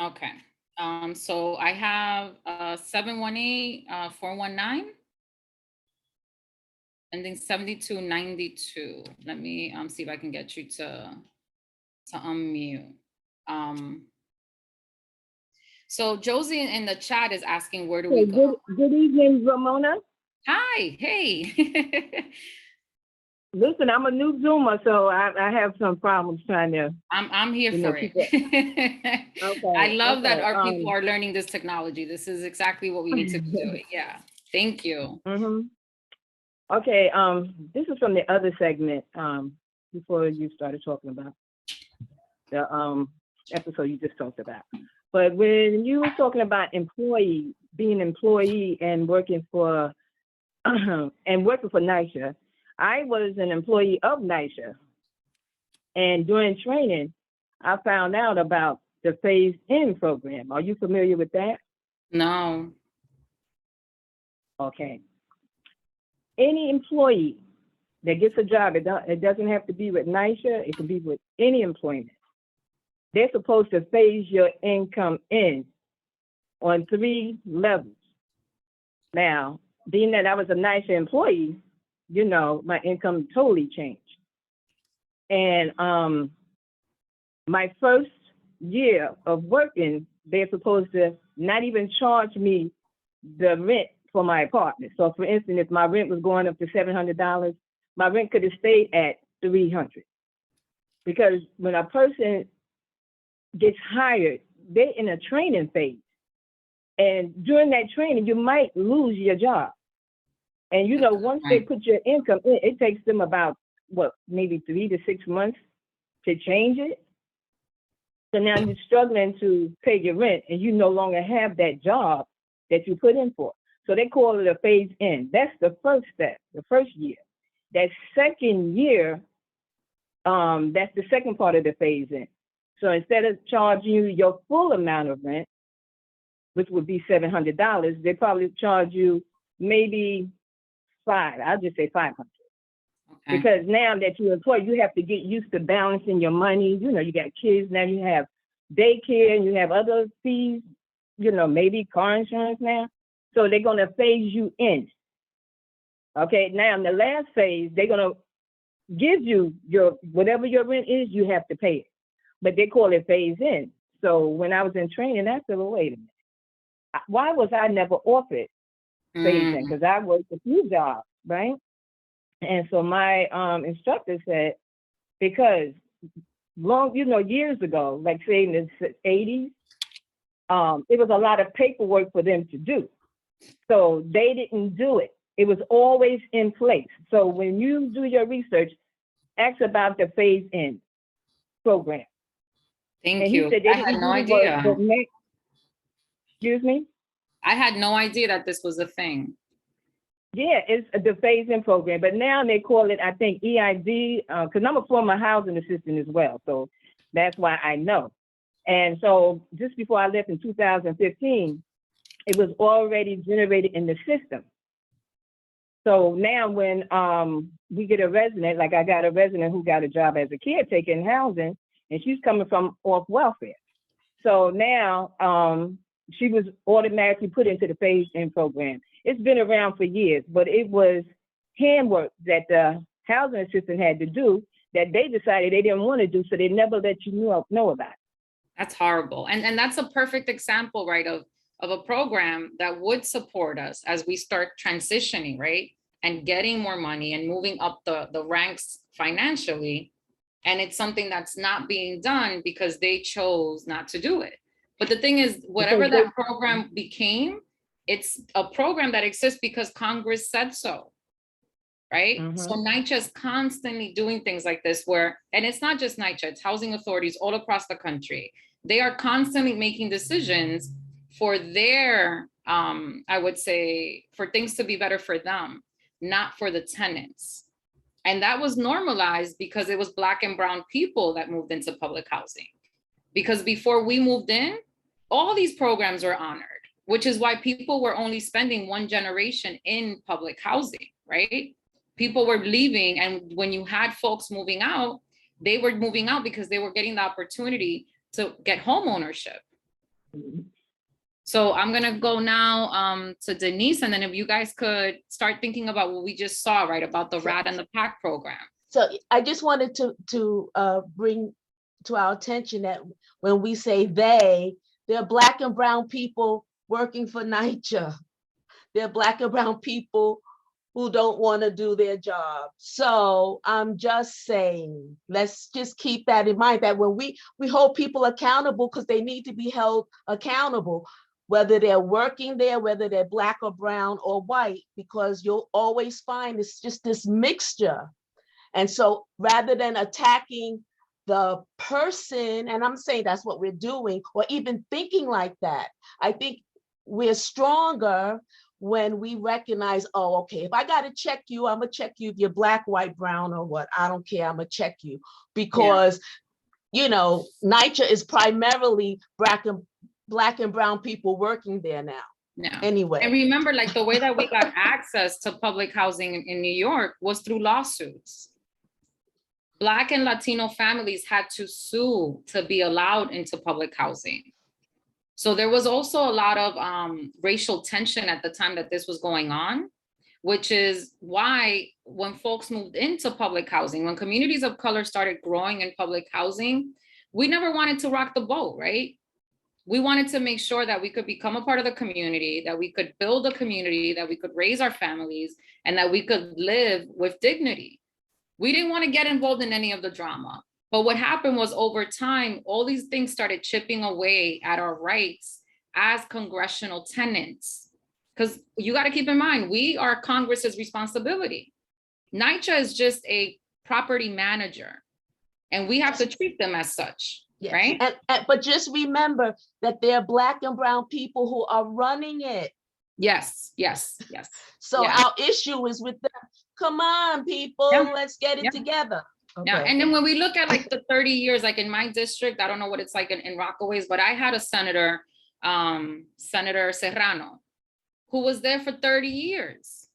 Okay. So I have 718 419 ending 7292. Let me see if I can get you to unmute. So Josie in the chat is asking, where do we Okay, go? good evening, Ramona. Hi, hey. Listen, I'm a new Zoomer, so I have some problems trying to, I'm here for it. keep it. I Okay, love that okay. our people are learning this technology. This is exactly what we need to be doing. Yeah, thank you. Okay, this is from the other segment, before you started talking about the episode you just talked about. But when you were talking about being employee and working for NYCHA, I was an employee of NYCHA. And during training, I found out about the phased-in program. Are you familiar with that? No. Okay. Any employee that gets a job, it doesn't have to be with NYCHA, it can be with any employment. They're supposed to phase your income in on 3 levels. Now, being that I was a NYCHA employee, my income totally changed. And my first year of working, they're supposed to not even charge me the rent for my apartment. So for instance, if my rent was going up to $700, my rent could have stayed at $300. Because when a person gets hired, they're in a training phase. And during that training, you might lose your job. And once they put your income in, it takes them about, maybe 3 to 6 months to change it. So now you're struggling to pay your rent and you no longer have that job that you put in for. So they call it a phase in. That's the first step, the first year. That second year, that's the second part of the phase in. So instead of charging you your full amount of rent, which would be $700, they probably charge you maybe I'll just say $500. Okay. Because now that you're employed, you have to get used to balancing your money. You got kids, now you have daycare and you have other fees, maybe car insurance now. So they're gonna phase you in. Okay, now in the last phase, they're gonna give you whatever your rent is, you have to pay it. But they call it phase in. So when I was in training, I said, well, wait a minute. Why was I never offered phase in? Because I worked a few jobs, right? And so my instructor said, because years ago, like say in the 80s, it was a lot of paperwork for them to do. So they didn't do it. It was always in place. So when you do your research, ask about the phase in program. Thank you. I had no idea. Excuse me? I had no idea that this was a thing. Yeah, it's the phase-in program, but now they call it, I think, EID, because I'm a former housing assistant as well, so that's why I know. And so just before I left in 2015, it was already generated in the system. So now when we get a resident, like I got a resident who got a job as a caretaker in housing, and she's coming from off welfare. So now she was automatically put into the phase-in program. It's been around for years, but it was handwork that the housing assistant had to do that they decided they didn't want to do, so they never let you know about it. That's horrible. And that's a perfect example, right, of a program that would support us as we start transitioning, right, and getting more money and moving up the ranks financially. And it's something that's not being done because they chose not to do it. But the thing is, whatever that program became, it's a program that exists because Congress said so, right? So NYCHA is constantly doing things like this where, and it's not just NYCHA, it's housing authorities all across the country. They are constantly making decisions for their, I would say, for things to be better for them, not for the tenants. And that was normalized because it was Black and brown people that moved into public housing. Because before we moved in, all these programs were honored, which is why people were only spending one generation in public housing, right? People were leaving, and when you had folks moving out, they were moving out because they were getting the opportunity to get home ownership. So I'm gonna go now to Denise, and then if you guys could start thinking about what we just saw, right, about the RAD and the PACT program. So I just wanted to bring to our attention that when we say they're Black and brown people working for NYCHA. They're Black and brown people who don't want to do their job. So I'm just saying, let's just keep that in mind, that when we hold people accountable, because they need to be held accountable, whether they're working there, whether they're Black or brown or white, because you'll always find it's just this mixture. And so rather than attacking the person, and I'm saying that's what we're doing, or even thinking like that, I think we're stronger when we recognize, oh, okay, if I got to check you, I'm going to check you if you're Black, white, brown, or what. I don't care. I'm going to check you because, you know, NYCHA is primarily Black and brown people working there now. Yeah. Anyway. And remember, like the way that we got access to public housing in New York was through lawsuits. Black and Latino families had to sue to be allowed into public housing. So there was also a lot of racial tension at the time that this was going on, which is why when folks moved into public housing, when communities of color started growing in public housing, we never wanted to rock the boat, right? We wanted to make sure that we could become a part of the community, that we could build a community, that we could raise our families, and that we could live with dignity. We didn't want to get involved in any of the drama. But what happened was over time, all these things started chipping away at our rights as congressional tenants. Because you got to keep in mind, we are Congress's responsibility. NYCHA is just a property manager, and we have to treat them as such, right? But just remember that they're Black and brown people who are running it. Yes. So our issue is with them. Come on, people, let's get it together. Okay. Yeah, and then when we look at like the 30 years, like in my district, I don't know what it's like in Rockaways, but I had a senator, Senator Serrano, who was there for 30 years.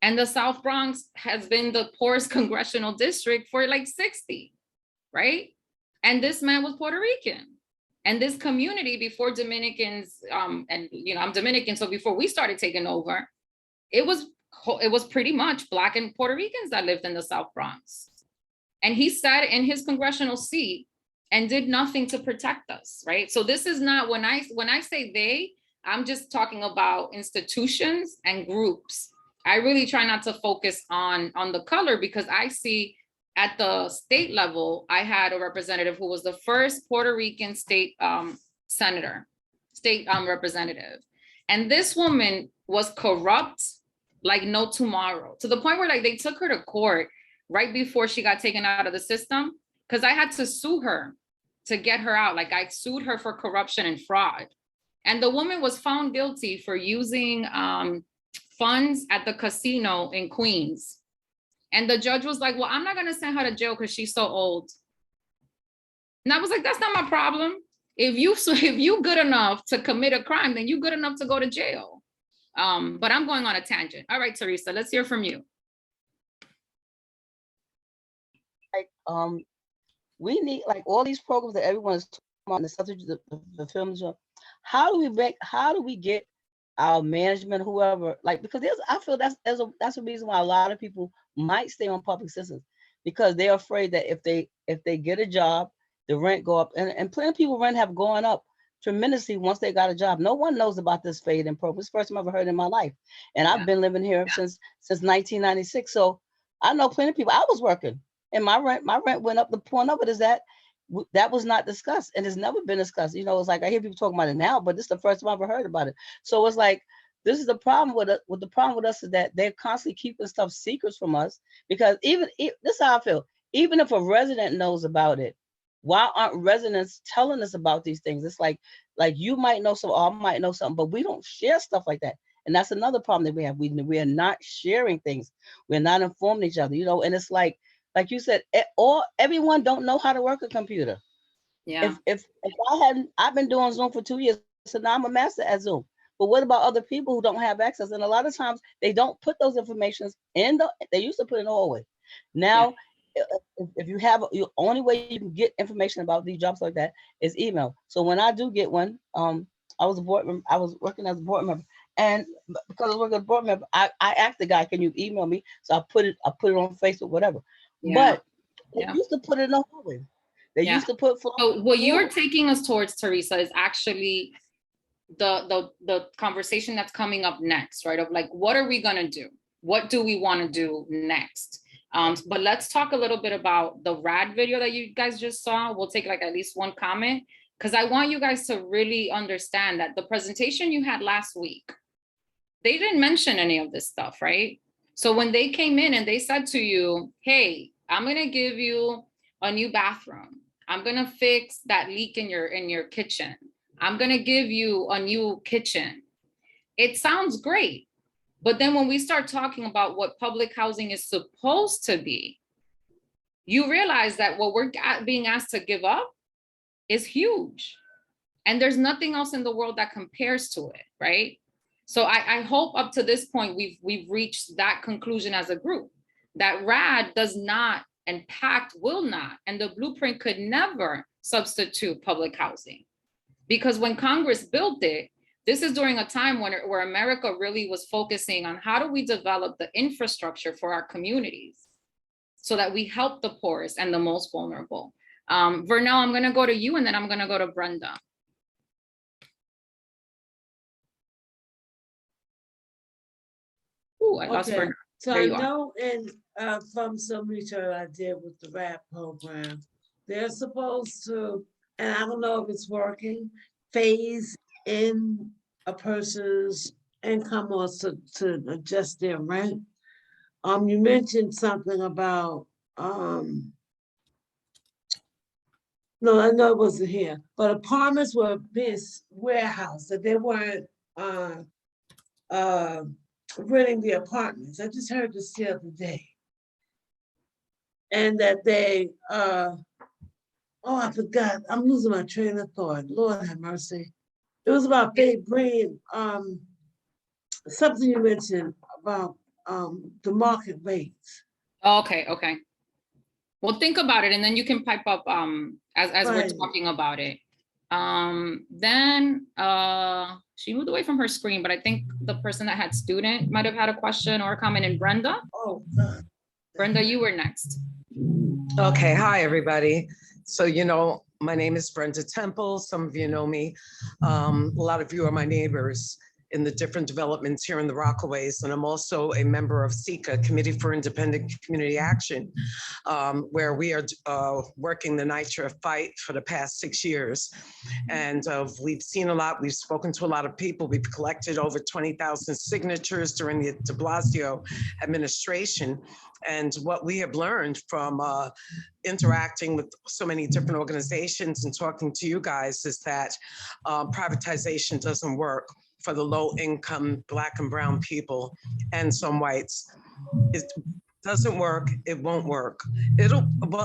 And the South Bronx has been the poorest congressional district for like 60, right? And this man was Puerto Rican. And this community before Dominicans, and you know, I'm Dominican, so before we started taking over, it was pretty much Black and Puerto Ricans that lived in the South Bronx. And he sat in his congressional seat and did nothing to protect us, right? So this is not, when I say they, I'm just talking about institutions and groups. I really try not to focus on the color, because I see at the state level, I had a representative who was the first Puerto Rican state representative. And this woman was corrupt like no tomorrow, to the point where like they took her to court right before she got taken out of the system, because I had to sue her to get her out. Like I sued her for corruption and fraud. And the woman was found guilty for using funds at the casino in Queens. And the judge was like, well, I'm not gonna send her to jail because she's so old. And I was like, that's not my problem. If you good enough to commit a crime, then you good enough to go to jail. But I'm going on a tangent. All right, Teresa, let's hear from you. We need like all these programs that everyone is talking about, the subject, the films. How do we get our management, whoever, like, because I feel that's a reason why a lot of people might stay on public assistance, because they're afraid that if they get a job, the rent go up, and plenty of people rent have gone up tremendously once they got a job. No one knows about this fade-in program. It's the first time I've ever heard in my life, and I've been living here since 1996. So I know plenty of people. I was working. And my rent went up. The point of it is that was not discussed, and it's never been discussed. You know, it's like I hear people talking about it now, but this is the first time I've ever heard about it. So it's like, this is the problem with it. The problem with us is that they're constantly keeping stuff secrets from us, because this is how I feel. Even if a resident knows about it, why aren't residents telling us about these things? It's like you might know something, or I might know something, but we don't share stuff like that. And that's another problem that we have. We are not sharing things. We're not informing each other, you know, and it's like you said, everyone don't know how to work a computer. Yeah. If I've been doing Zoom for 2 years, so now I'm a master at Zoom. But what about other people who don't have access? And a lot of times they don't put those informations they used to put in the hallway. Now if you have, the only way you can get information about these jobs like that is email. So when I do get one, I was working as a board member, and because I was working as a board member, I asked the guy, can you email me? So I put it on Facebook, whatever. Yeah. But they Yeah. used to put it on hallway. They Yeah. used to put. So what you're taking us towards, Teresa, is actually the conversation that's coming up next, right? Of like, what are we gonna do? What do we want to do next? But let's talk a little bit about the RAD video that you guys just saw. We'll take like at least one comment, because I want you guys to really understand that the presentation you had last week, they didn't mention any of this stuff, right? So when they came in and they said to you, hey, I'm gonna give you a new bathroom. I'm gonna fix that leak in your kitchen. I'm gonna give you a new kitchen. It sounds great. But then when we start talking about what public housing is supposed to be, you realize that what we're being asked to give up is huge. And there's nothing else in the world that compares to it, right? So I hope up to this point, we've reached that conclusion as a group, that RAD does not, and PACT will not, and the blueprint could never substitute public housing. Because when Congress built it, this is during a time where America really was focusing on how do we develop the infrastructure for our communities so that we help the poorest and the most vulnerable. Vernell, I'm gonna go to you, and then I'm gonna go to Brenda. Ooh, I lost Vernell. So There I you are. know from some research I did with the RAP program, they're supposed to, and I don't know if it's working, phase in a person's income or to adjust their rent. You mentioned something about, no, I know it wasn't here, but apartments were this warehouse, that they weren't renting the apartments. I just heard this the other day. And that they, oh, I forgot, I'm losing my train of thought, Lord have mercy. It was about bringing, something you mentioned about the market rates. Okay. Well, think about it, and then you can pipe up as we're Right. talking about it. Then she moved away from her screen, but I think the person that had student might have had a question or a comment. And Brenda? Oh, God. Brenda, you were next. Okay, hi, everybody. So, my name is Brenda Temple. Some of you know me. A lot of you are my neighbors in the different developments here in the Rockaways. And I'm also a member of CICA, Committee for Independent Community Action, where we are working the NYCHA fight for the past 6 years. And we've seen a lot, we've spoken to a lot of people. We've collected over 20,000 signatures during the de Blasio administration. And what we have learned from interacting with so many different organizations and talking to you guys is that privatization doesn't work for the low income Black and brown people and some whites. It doesn't work, it won't work.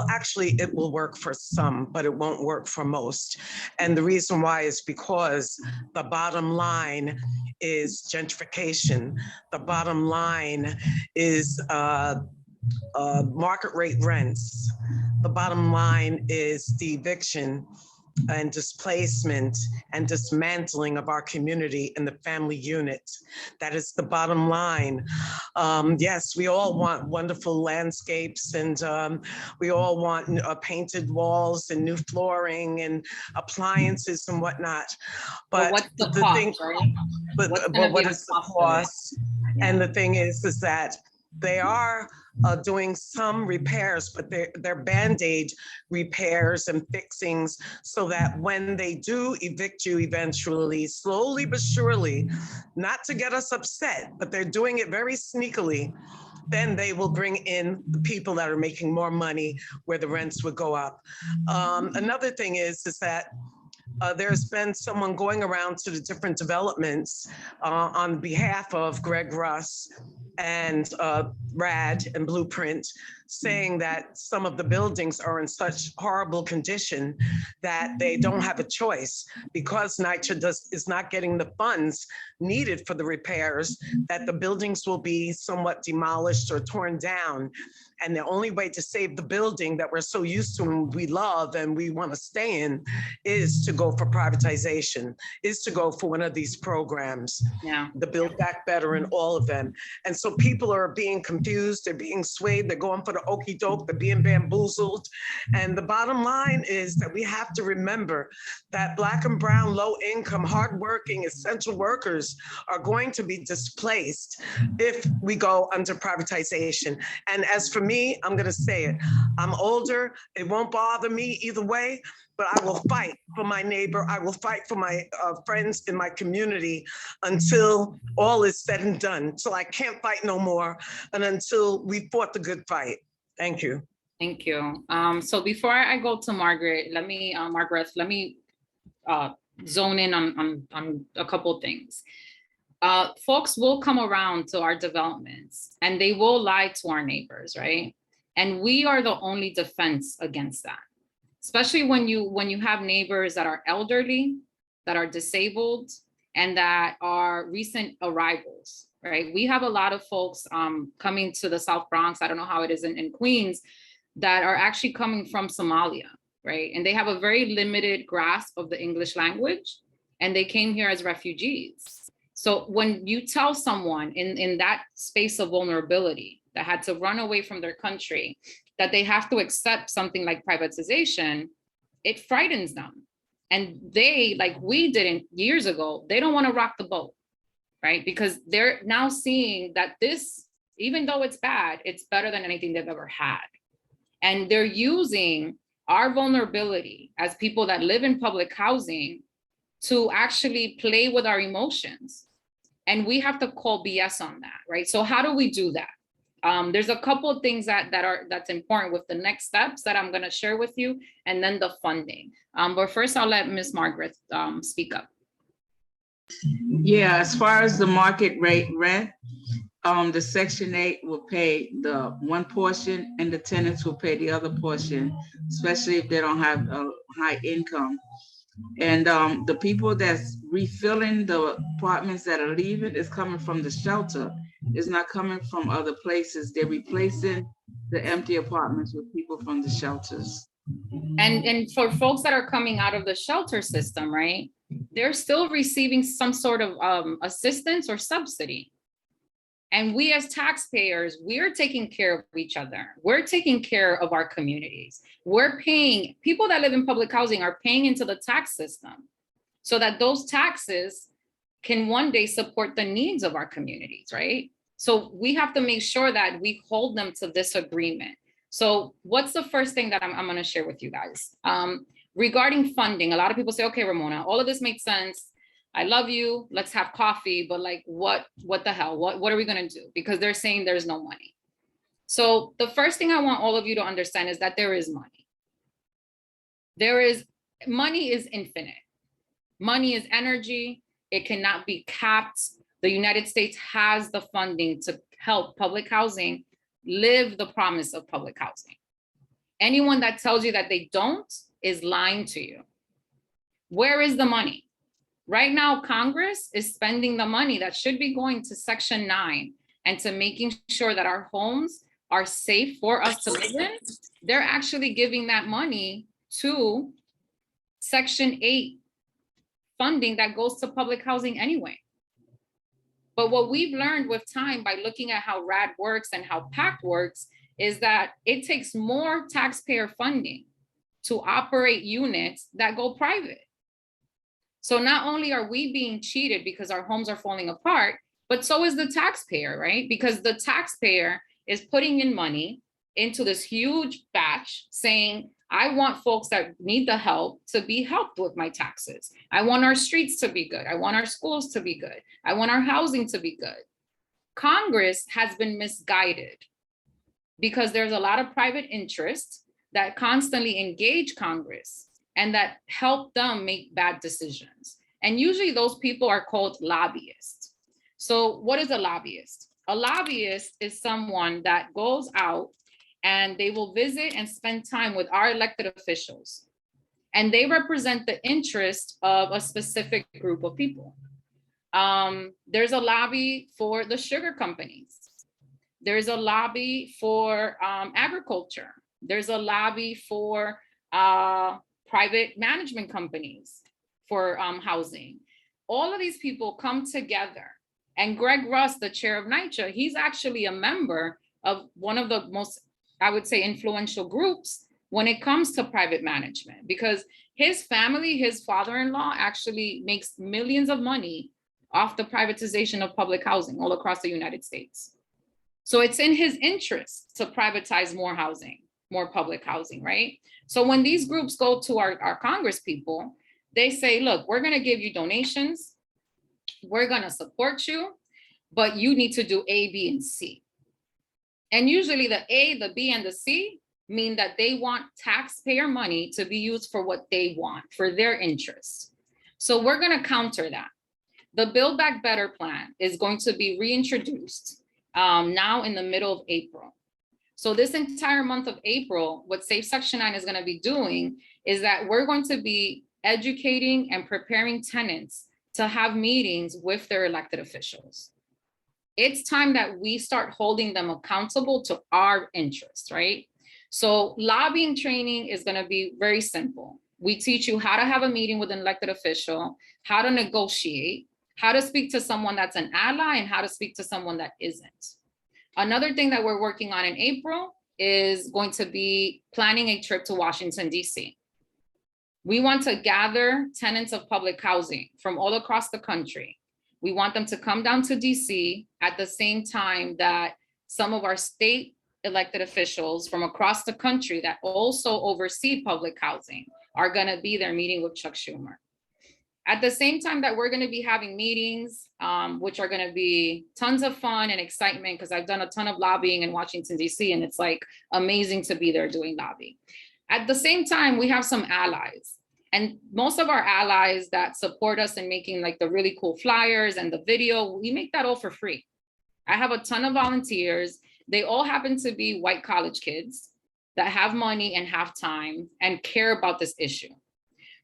Actually, it will work for some, but it won't work for most. And the reason why is because the bottom line is gentrification. The bottom line is market rate rents. The bottom line is the eviction and displacement and dismantling of our community and the family unit. That is the bottom line. Yes, we all want wonderful landscapes, and we all want painted walls and new flooring and appliances and whatnot. But what's the cost, thing, right? but what is the cost? And the thing is that they are doing some repairs, but they're Band-Aid repairs and fixings so that when they do evict you eventually, slowly but surely, not to get us upset, but they're doing it very sneakily, then they will bring in the people that are making more money where the rents would go up. Another thing is that there's been someone going around to the different developments on behalf of Greg Russ and RAD and Blueprint, saying that some of the buildings are in such horrible condition that they don't have a choice because NYCHA is not getting the funds needed for the repairs, that the buildings will be somewhat demolished or torn down. And the only way to save the building that we're so used to and we love and we want to stay in is to go for privatization, is to go for one of these programs, the Build Back Better and all of them. And so people are being confused, they're being swayed, they're going for the okey doke, they're being bamboozled. And the bottom line is that we have to remember that Black and brown, low income, hardworking, essential workers are going to be displaced if we go under privatization. And as for me, I'm going to say it. I'm older. It won't bother me either way, but I will fight for my neighbor. I will fight for my friends in my community until all is said and done. So I can't fight no more and until we fought the good fight. Thank you. Thank you. So before I go to Margaret, let me zone in on a couple things. Folks will come around to our developments and they will lie to our neighbors, right? And we are the only defense against that, especially when you have neighbors that are elderly, that are disabled, and that are recent arrivals, right? We have a lot of folks coming to the South Bronx, I don't know how it is in Queens, that are actually coming from Somalia, right? And they have a very limited grasp of the English language, and they came here as refugees. So when you tell someone in that space of vulnerability that had to run away from their country, that they have to accept something like privatization, it frightens them. And they, like we didn't years ago, they don't want to rock the boat, right? Because they're now seeing that this, even though it's bad, it's better than anything they've ever had. And they're using our vulnerability as people that live in public housing to actually play with our emotions. And we have to call BS on that, right? So how do we do that? There's a couple of things that's important with the next steps that I'm gonna share with you, and then the funding. But first I'll let Ms. Margaret speak up. Yeah, as far as the market rate rent, the Section 8 will pay the one portion and the tenants will pay the other portion, especially if they don't have a high income. And the people that's refilling the apartments that are leaving is coming from the shelter. It's not coming from other places. They're replacing the empty apartments with people from the shelters. And for folks that are coming out of the shelter system, right, they're still receiving some sort of assistance or subsidy. And we as taxpayers, we're taking care of each other. We're taking care of our communities. We're paying, people that live in public housing are paying into the tax system so that those taxes can one day support the needs of our communities, right? So we have to make sure that we hold them to this agreement. So what's the first thing that I'm gonna share with you guys? Regarding funding, a lot of people say, okay, Ramona, all of this makes sense. I love you, let's have coffee, but like, what the hell? What are we gonna do? Because they're saying there's no money. So the first thing I want all of you to understand is that there is money. Money is infinite. Money is energy, it cannot be capped. The United States has the funding to help public housing live the promise of public housing. Anyone that tells you that they don't is lying to you. Where is the money? Right now, Congress is spending the money that should be going to Section 9 and to making sure that our homes are safe for us to live in. They're actually giving that money to Section 8 funding that goes to public housing anyway. But what we've learned with time by looking at how RAD works and how PACT works is that it takes more taxpayer funding to operate units that go private. So not only are we being cheated because our homes are falling apart, but so is the taxpayer, right? Because the taxpayer is putting in money into this huge batch saying, I want folks that need the help to be helped with my taxes. I want our streets to be good. I want our schools to be good. I want our housing to be good. Congress has been misguided because there's a lot of private interests that constantly engage Congress and that help them make bad decisions. And usually those people are called lobbyists. So what is a lobbyist? A lobbyist is someone that goes out and they will visit and spend time with our elected officials. And they represent the interest of a specific group of people. There's a lobby for the sugar companies. There's a lobby for agriculture. There's a lobby for private management companies for housing. All of these people come together. And Greg Russ, the chair of NYCHA, he's actually a member of one of the most, I would say, influential groups when it comes to private management, because his family, his father-in-law actually makes millions of money off the privatization of public housing all across the United States. So it's in his interest to privatize more housing, more public housing, right? So when these groups go to our Congress people, they say, look, we're gonna give you donations, we're gonna support you, but you need to do A, B, and C. And usually the A, the B, and the C mean that they want taxpayer money to be used for what they want, for their interests. So we're gonna counter that. The Build Back Better plan is going to be reintroduced now in the middle of April. So this entire month of April, what Safe Section 9 is gonna be doing is that we're going to be educating and preparing tenants to have meetings with their elected officials. It's time that we start holding them accountable to our interests, right? So lobbying training is gonna be very simple. We teach you how to have a meeting with an elected official, how to negotiate, how to speak to someone that's an ally, and how to speak to someone that isn't. Another thing that we're working on in April is going to be planning a trip to Washington, DC. We want to gather tenants of public housing from all across the country. We want them to come down to DC at the same time that some of our state elected officials from across the country that also oversee public housing are gonna be there meeting with Chuck Schumer. At the same time that we're gonna be having meetings, which are gonna be tons of fun and excitement, because I've done a ton of lobbying in Washington, DC, and it's like amazing to be there doing lobbying. At the same time, we have some allies. And most of our allies that support us in making like the really cool flyers and the video, we make that all for free. I have a ton of volunteers. They all happen to be white college kids that have money and have time and care about this issue.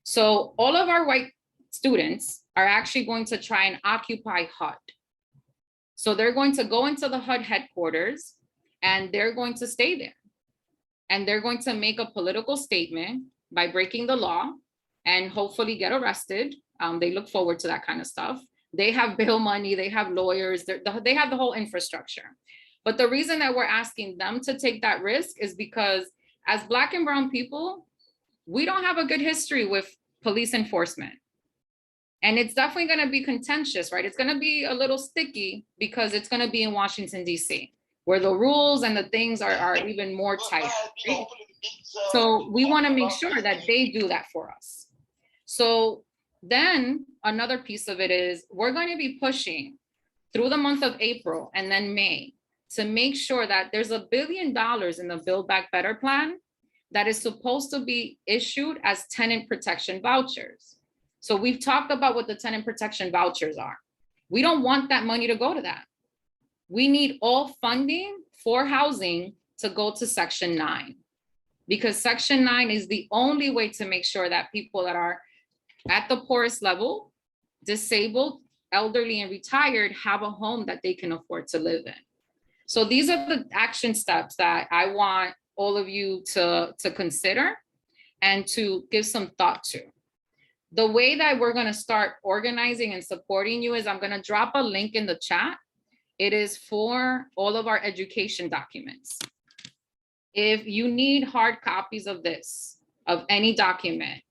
So all of our white students are actually going to try and occupy HUD. So they're going to go into the HUD headquarters and they're going to stay there. And they're going to make a political statement by breaking the law and hopefully get arrested. They look forward to that kind of stuff. They have bail money, they have lawyers, they have the whole infrastructure. But the reason that we're asking them to take that risk is because as Black and brown people, we don't have a good history with police enforcement. And it's definitely gonna be contentious, right? It's gonna be a little sticky because it's gonna be in Washington, DC, where the rules and the things are even more tight. Right? So we wanna make sure that they do that for us. So then another piece of it is we're going to be pushing through the month of April and then May to make sure that there's $1 billion in the Build Back Better plan that is supposed to be issued as tenant protection vouchers. So we've talked about what the tenant protection vouchers are. We don't want that money to go to that. We need all funding for housing to go to Section 9, because Section 9 is the only way to make sure that people that are at the poorest level, disabled, elderly, and retired have a home that they can afford to live in. So these are the action steps that I want all of you to consider and to give some thought to. The way that we're gonna start organizing and supporting you is I'm gonna drop a link in the chat. It is for all of our education documents. If you need hard copies of this, of any document,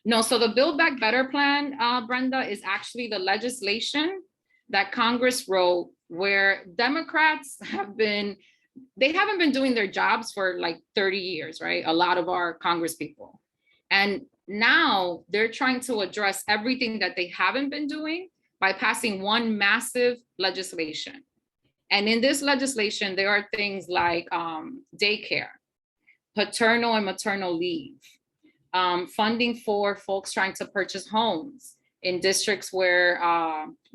no, so the Build Back Better plan, Brenda, is actually the legislation that Congress wrote where Democrats they haven't been doing their jobs for like 30 years, right? A lot of our Congress people. And now they're trying to address everything that they haven't been doing by passing one massive legislation. And in this legislation, there are things like daycare, paternal and maternal leave, funding for folks trying to purchase homes, in districts where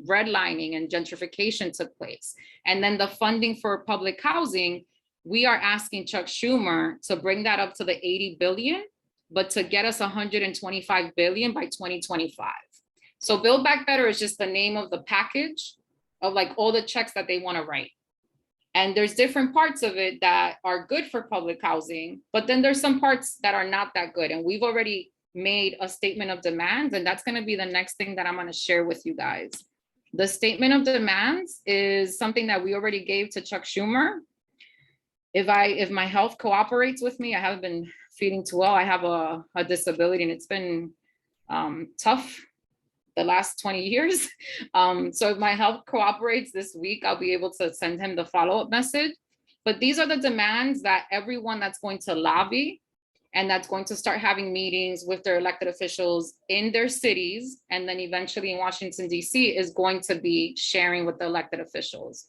redlining and gentrification took place. And then the funding for public housing, we are asking Chuck Schumer to bring that up to the 80 billion, but to get us 125 billion by 2025. So Build Back Better is just the name of the package of like all the checks that they want to write. And there's different parts of it that are good for public housing, but then there's some parts that are not that good. And we've already made a statement of demands, and that's going to be the next thing that I'm going to share with you guys. The statement of demands is something that we already gave to Chuck Schumer. If my health cooperates with me, I haven't been feeling too well. I have a disability, and it's been tough the last 20 years. So if my health cooperates this week, I'll be able to send him the follow-up message. But these are the demands that everyone that's going to lobby and that's going to start having meetings with their elected officials in their cities, and then eventually in Washington, D.C. is going to be sharing with the elected officials.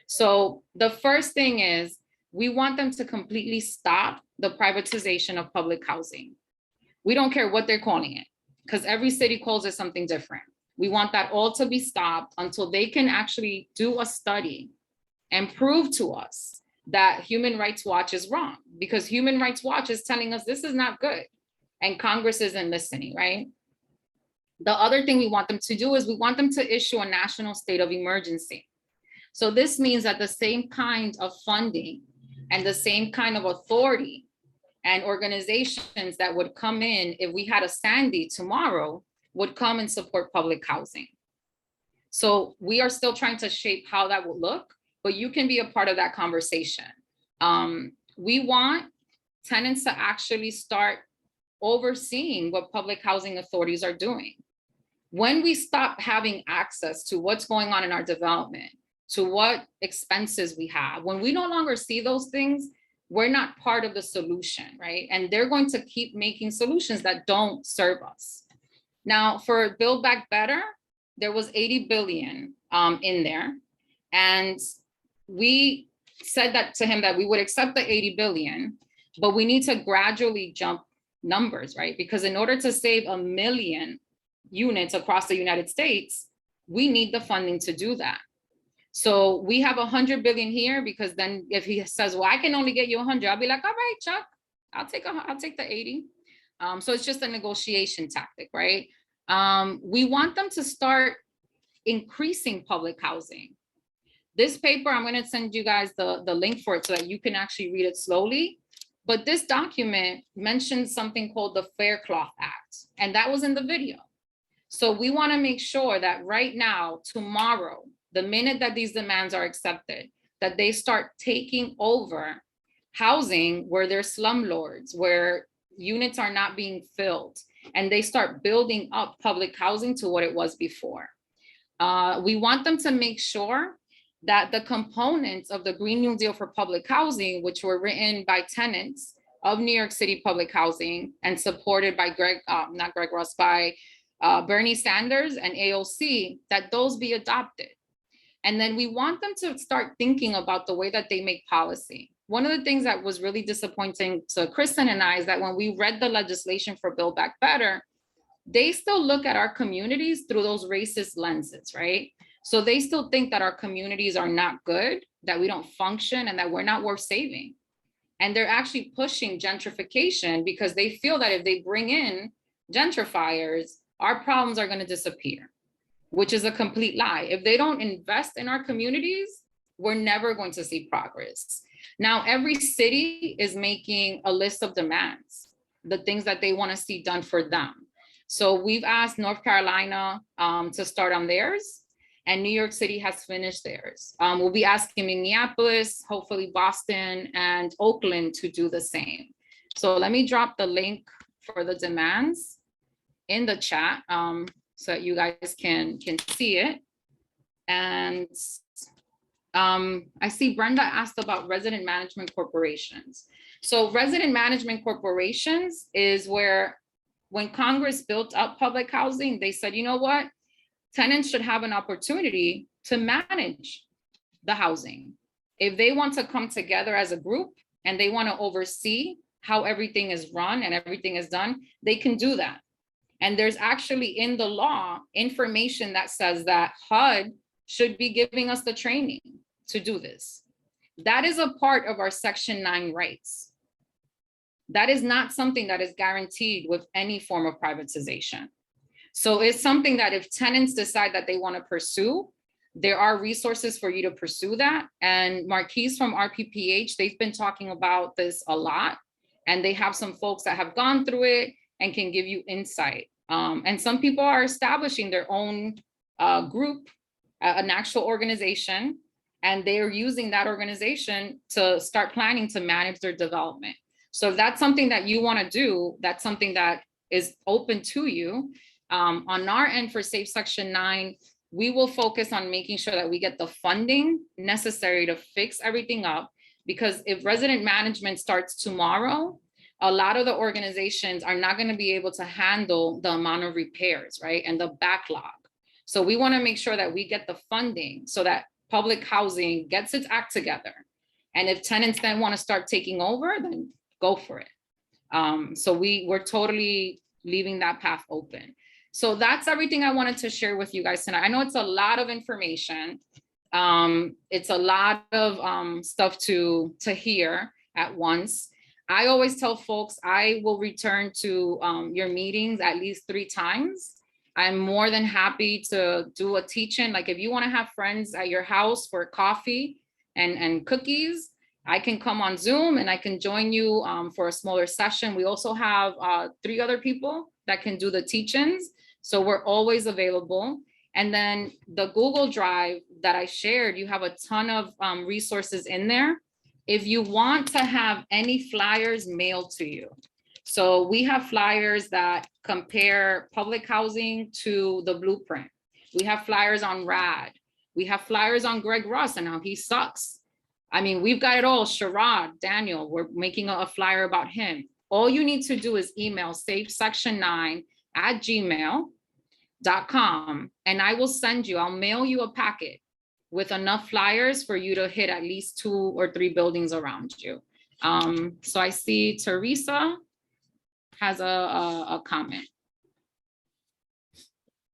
So the first thing is, we want them to completely stop the privatization of public housing. We don't care what they're calling it, because every city calls it something different. We want that all to be stopped until they can actually do a study and prove to us that Human Rights Watch is wrong, because Human Rights Watch is telling us this is not good and Congress isn't listening, right? The other thing we want them to do is we want them to issue a national state of emergency. So this means that the same kind of funding and the same kind of authority and organizations that would come in if we had a Sandy tomorrow would come and support public housing. So we are still trying to shape how that will look, but you can be a part of that conversation. We want tenants to actually start overseeing what public housing authorities are doing. When we stop having access to what's going on in our development, to what expenses we have, when we no longer see those things, we're not part of the solution, right? And they're going to keep making solutions that don't serve us. Now, for Build Back Better, there was 80 billion in there. And we said that to him that we would accept the 80 billion, but we need to gradually jump numbers, right? Because in order to save 1 million units across the United States, we need the funding to do that. So we have 100 billion here, because then if he says, well, I can only get you 100, I'll be like, all right, Chuck, I'll take the 80. So it's just a negotiation tactic, right? We want them to start increasing public housing. This paper, I'm going to send you guys the link for it so that you can actually read it slowly. But this document mentions something called the Faircloth Act, and that was in the video. So we want to make sure that right now, tomorrow, the minute that these demands are accepted, that they start taking over housing where there's slumlords, where units are not being filled, and they start building up public housing to what it was before. We want them to make sure that the components of the Green New Deal for public housing, which were written by tenants of New York City public housing and supported by Bernie Sanders and AOC, that those be adopted. And then we want them to start thinking about the way that they make policy. One of the things that was really disappointing to Kristen and I is that when we read the legislation for Build Back Better, they still look at our communities through those racist lenses, right? So they still think that our communities are not good, that we don't function, and that we're not worth saving. And they're actually pushing gentrification because they feel that if they bring in gentrifiers, our problems are going to disappear, which is a complete lie. If they don't invest in our communities, we're never going to see progress. Now, every city is making a list of demands, the things that they want to see done for them. So we've asked North Carolina to start on theirs, and New York City has finished theirs. We'll be asking Minneapolis, hopefully Boston, and Oakland to do the same. So let me drop the link for the demands in the chat so that you guys can see it. And I see Brenda asked about resident management corporations. So resident management corporations is where, when Congress built up public housing, they said, you know what? Tenants should have an opportunity to manage the housing. If they want to come together as a group and they want to oversee how everything is run and everything is done, they can do that. And there's actually in the law information that says that HUD should be giving us the training to do this. That is a part of our Section 9 rights. That is not something that is guaranteed with any form of privatization. So it's something that if tenants decide that they want to pursue, there are resources for you to pursue that. And Marquise from RPPH, they've been talking about this a lot. And they have some folks that have gone through it and can give you insight. And some people are establishing their own group, an actual organization, and they're using that organization to start planning to manage their development. So if that's something that you want to do, that's something that is open to you. On our end for Safe Section 9, we will focus on making sure that we get the funding necessary to fix everything up. Because if resident management starts tomorrow, a lot of the organizations are not going to be able to handle the amount of repairs, right? And the backlog. So we want to make sure that we get the funding so that public housing gets its act together. And if tenants then want to start taking over, then go for it. So we're totally leaving that path open. So that's everything I wanted to share with you guys tonight. I know it's a lot of information. It's a lot of stuff to hear at once. I always tell folks I will return to your meetings at least 3 times. I'm more than happy to do a teach-in. Like if you want to have friends at your house for coffee and cookies, I can come on Zoom and I can join you for a smaller session. We also have 3 other people that can do the teach-ins. So we're always available. And then the Google Drive that I shared, you have a ton of resources in there. If you want to have any flyers mailed to you. So we have flyers that compare public housing to the blueprint. We have flyers on RAD. We have flyers on Greg Ross and how he sucks. I mean, we've got it all. Sherrod, Daniel, we're making a flyer about him. All you need to do is email safesection9@gmail.com and I will send you, I'll mail you a packet with enough flyers for you to hit at least 2 or 3 buildings around you. So I see Teresa has a comment.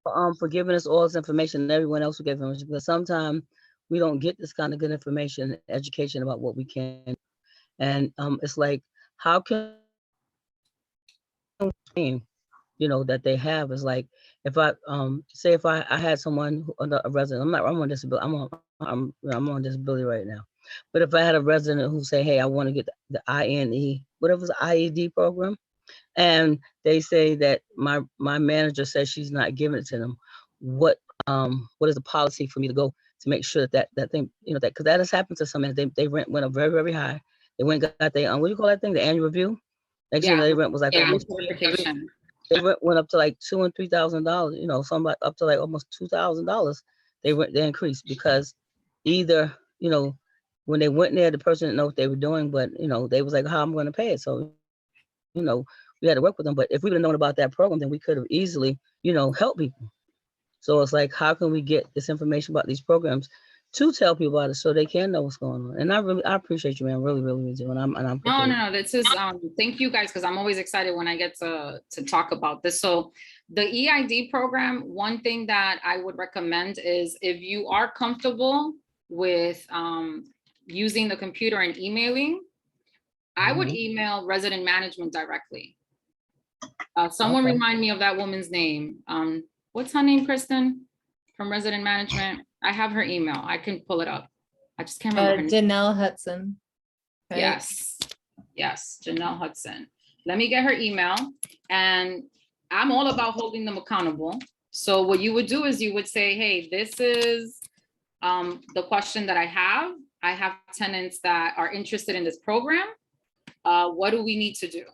For giving us all this information and everyone else who gave information, because sometimes we don't get this kind of good information, education about what we can. And it's like, how can, that they have is like, if I say if I had someone, a resident, I'm on disability, I'm on disability right now. But if I had a resident who say, hey, I want to get the INE, whatever's the IED program, and they say that my manager says she's not giving it to them, what is the policy for me to go to make sure that thing, that because that has happened to some, and they rent went up very, very high. They went and got their what do you call that thing, the annual review. Next year their rent was like almost, they went up to like $2,000 and $3,000, some up to like almost $2,000. They increased because either when they went there, the person didn't know what they were doing, but they was like, how I'm going to pay it. So we had to work with them. But if we would have known about that program, then we could have easily helped people. So it's like, how can we get this information about these programs to tell people about it so they can know what's going on? And I appreciate you, man. Really, really do. And I'm no. This is thank you guys, because I'm always excited when I get to talk about this. So the EID program, one thing that I would recommend is if you are comfortable with using the computer and emailing, I would email resident management directly. Someone remind me of that woman's name. What's her name, Kristen, from resident management? I have her email. I can pull it up. I just can't remember her name. Janelle Hudson. Right? Yes, Janelle Hudson. Let me get her email. And I'm all about holding them accountable. So what you would do is you would say, hey, this is the question that I have. I have tenants that are interested in this program. What do we need to do?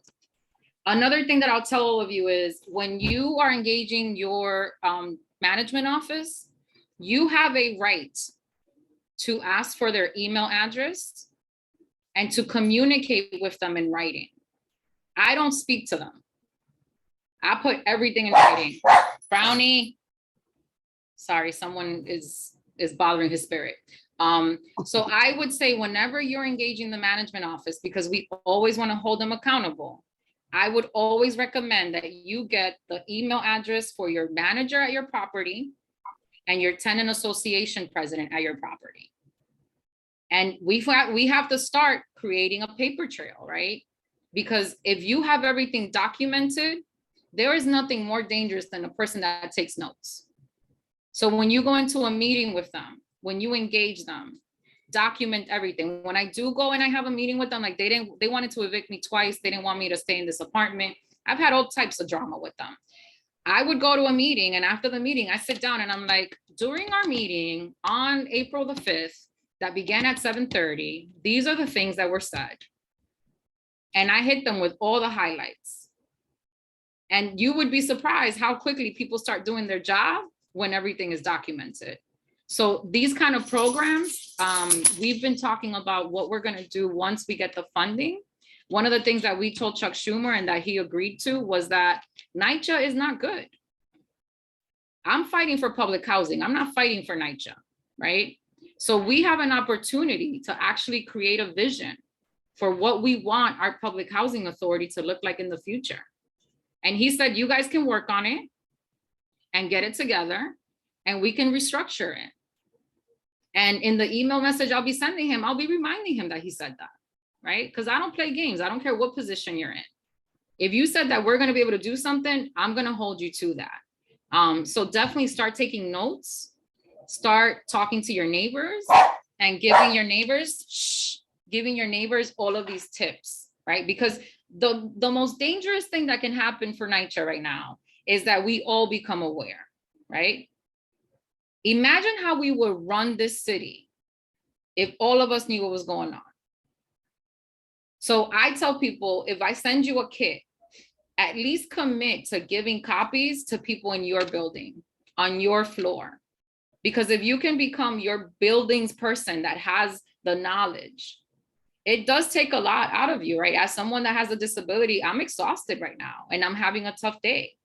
Another thing that I'll tell all of you is when you are engaging your management office, you have a right to ask for their email address and to communicate with them in writing. I don't speak to them. I put everything in writing. Brownie, sorry, someone is bothering his spirit. So I would say whenever you're engaging the management office, because we always want to hold them accountable, I would always recommend that you get the email address for your manager at your property and your tenant association president at your property. And we have to start creating a paper trail, right? Because if you have everything documented, there is nothing more dangerous than a person that takes notes. So when you go into a meeting with them, when you engage them, document everything. When I do go and I have a meeting with them, like they wanted to evict me twice. They didn't want me to stay in this apartment. I've had all types of drama with them. I would go to a meeting, and after the meeting, I sit down and I'm like, during our meeting on April the 5th, that began at 7:30, these are the things that were said. And I hit them with all the highlights. And you would be surprised how quickly people start doing their job when everything is documented. So these kind of programs, we've been talking about what we're gonna do once we get the funding. One of the things that we told Chuck Schumer and that he agreed to was that NYCHA is not good. I'm fighting for public housing. I'm not fighting for NYCHA, right? So we have an opportunity to actually create a vision for what we want our public housing authority to look like in the future. And he said, you guys can work on it and get it together and we can restructure it. And in the email message I'll be sending him, I'll be reminding him that he said that, right? Because I don't play games. I don't care what position you're in. If you said that we're going to be able to do something, I'm going to hold you to that. So definitely start taking notes, start talking to your neighbors and giving your neighbors all of these tips, right? Because the most dangerous thing that can happen for NYCHA right now is that we all become aware, right? Imagine how we would run this city if all of us knew what was going on. So I tell people, if I send you a kit, at least commit to giving copies to people in your building, on your floor. Because if you can become your building's person that has the knowledge, it does take a lot out of you, right? As someone that has a disability, I'm exhausted right now and I'm having a tough day.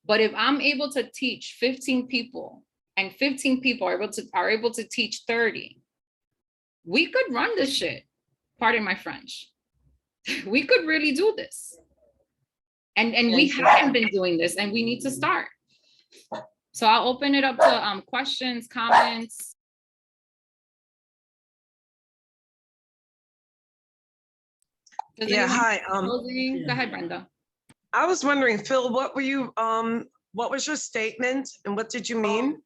But if I'm able to teach 15 people and 15 people are able to teach 30, we could run this shit. Pardon my French. We could really do this. And we haven't been doing this and we need to start. So I'll open it up to questions, comments. Yeah, hi. Go ahead, Brenda. I was wondering, Phil, what was your statement and what did you mean?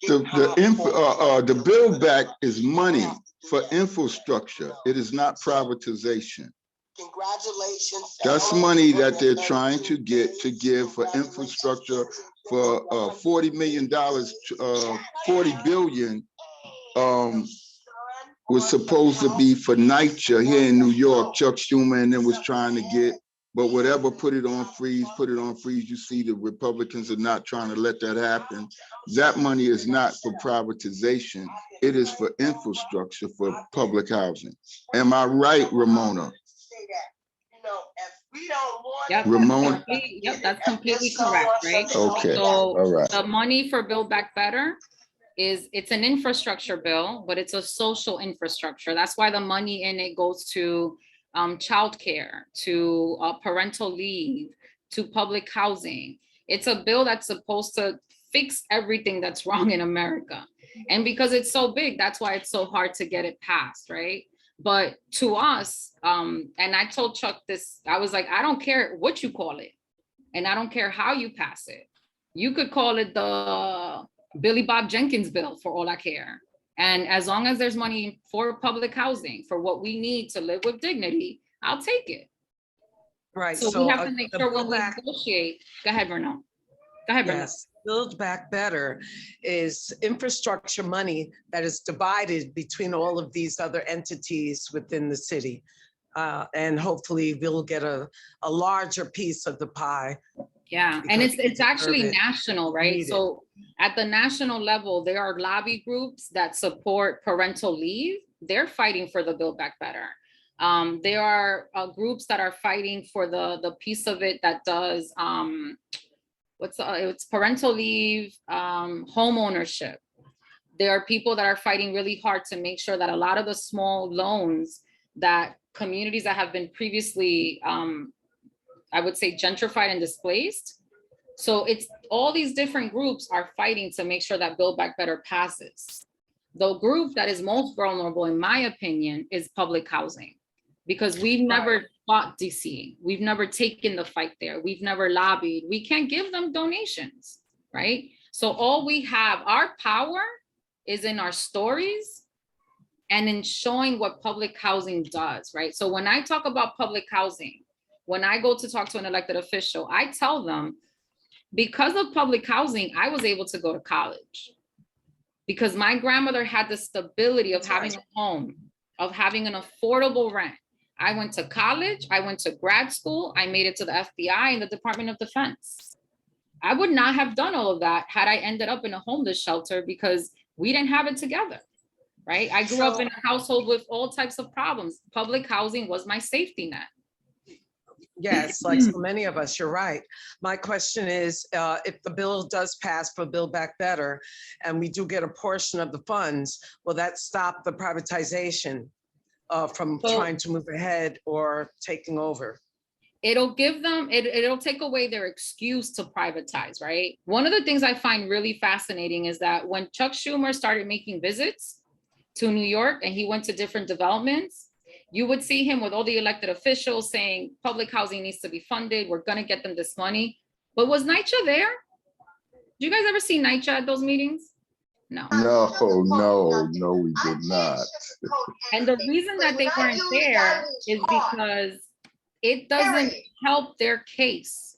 The build back is money for infrastructure. It is not privatization. Congratulations. That's money that they're trying to give for infrastructure for $40 million, 40 billion was supposed to be for NYCHA here in New York. Chuck Schumer and them was trying to get, but whatever, put it on freeze. You see the Republicans are not trying to let that happen. That money is not for privatization. It is for infrastructure, for public housing. Am I right, Ramona? Yep, Ramona? Yep, that's completely correct, right? Okay, So all right. the money for Build Back Better it's an infrastructure bill, but it's a social infrastructure. That's why the money in it goes to childcare, to parental leave, to public housing. It's a bill that's supposed to fix everything that's wrong in America. And because it's so big, that's why it's so hard to get it passed, right? But to us, and I told Chuck this, I was like, I don't care what you call it, and I don't care how you pass it. You could call it the Billy Bob Jenkins bill for all I care. And as long as there's money for public housing, for what we need to live with dignity, I'll take it. Right. So we have to make sure when we negotiate. Go ahead, Verno. Go ahead, Verno. Yes, Build Back Better is infrastructure money that is divided between all of these other entities within the city. And hopefully we'll get a larger piece of the pie. Yeah, and it's actually national, right? So at the national level, there are lobby groups that support parental leave. They're fighting for the Build Back Better. There are groups that are fighting for the piece of it that does it's parental leave, home ownership. There are people that are fighting really hard to make sure that a lot of the small loans that communities that have been previously, I would say, gentrified and displaced. So it's all these different groups are fighting to make sure that Build Back Better passes. The group that is most vulnerable, in my opinion, is public housing, because we've never fought DC. We've never taken the fight there. We've never lobbied. We can't give them donations, right? So all we have, our power is in our stories and in showing what public housing does, right? So when I talk about public housing, when I go to talk to an elected official, I tell them, because of public housing, I was able to go to college, because my grandmother had the stability of having a home, of having an affordable rent. I went to college, I went to grad school, I made it to the FBI and the Department of Defense. I would not have done all of that had I ended up in a homeless shelter, because we didn't have it together, right? I grew up in a household with all types of problems. Public housing was my safety net. Yes, like so many of us, you're right. My question is, if the bill does pass for Build Back Better, and we do get a portion of the funds, will that stop the privatization from trying to move ahead or taking over? It'll give them, it'll take away their excuse to privatize, right? One of the things I find really fascinating is that when Chuck Schumer started making visits to New York and he went to different developments, you would see him with all the elected officials saying public housing needs to be funded. We're going to get them this money. But was NYCHA there? Did you guys ever see NYCHA at those meetings? No. No, we did not. And the reason that they weren't there is because it doesn't help their case,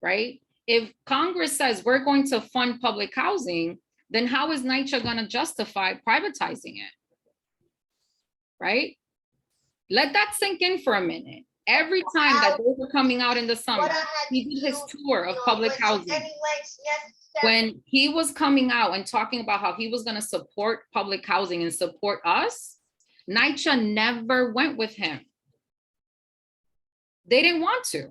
right? If Congress says we're going to fund public housing, then how is NYCHA going to justify privatizing it, right? Let that sink in for a minute. Every time that they were coming out in the summer, he did his tour of public housing. When he was coming out and talking about how he was going to support public housing and support us, NYCHA never went with him. They didn't want to.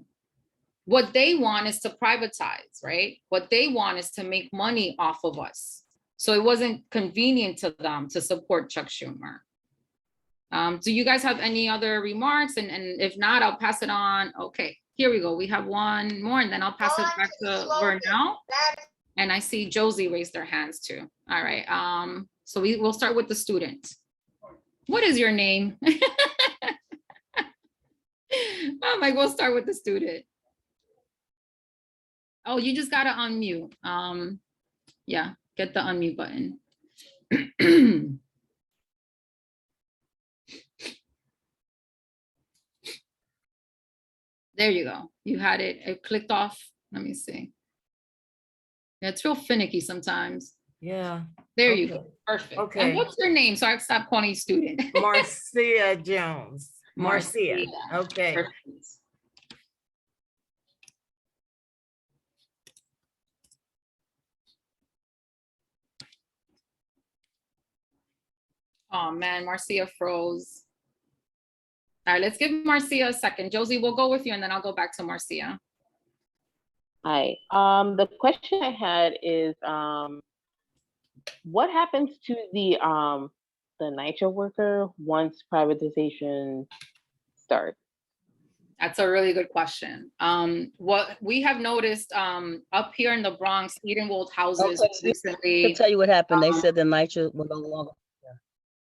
What they want is to privatize, right? What they want is to make money off of us. So it wasn't convenient to them to support Chuck Schumer. Do you guys have any other remarks? And if not, I'll pass it on. Okay, here we go. We have one more, and then I'll pass it back to Vernell. And I see Josie raised their hands too. All right, so we'll start with the student. What is your name? Oh my, we'll start with the student. Oh, you just gotta unmute. Yeah, get the unmute button. There you go. You had it. It clicked off. Let me see. Yeah, it's real finicky sometimes. Yeah. There you go. Perfect. Okay. And what's your name? So I stopped calling you student. Marcia Jones. Marcia. Okay. Perfect. Oh man, Marcia froze. All right, let's give Marcia a second. Josie, we'll go with you and then I'll go back to Marcia. Hi. The question I had is, what happens to the NYCHA worker once privatization starts? That's a really good question. What we have noticed up here in the Bronx, Edenwold houses recently. I'll tell you what happened. They said the NYCHA will no longer.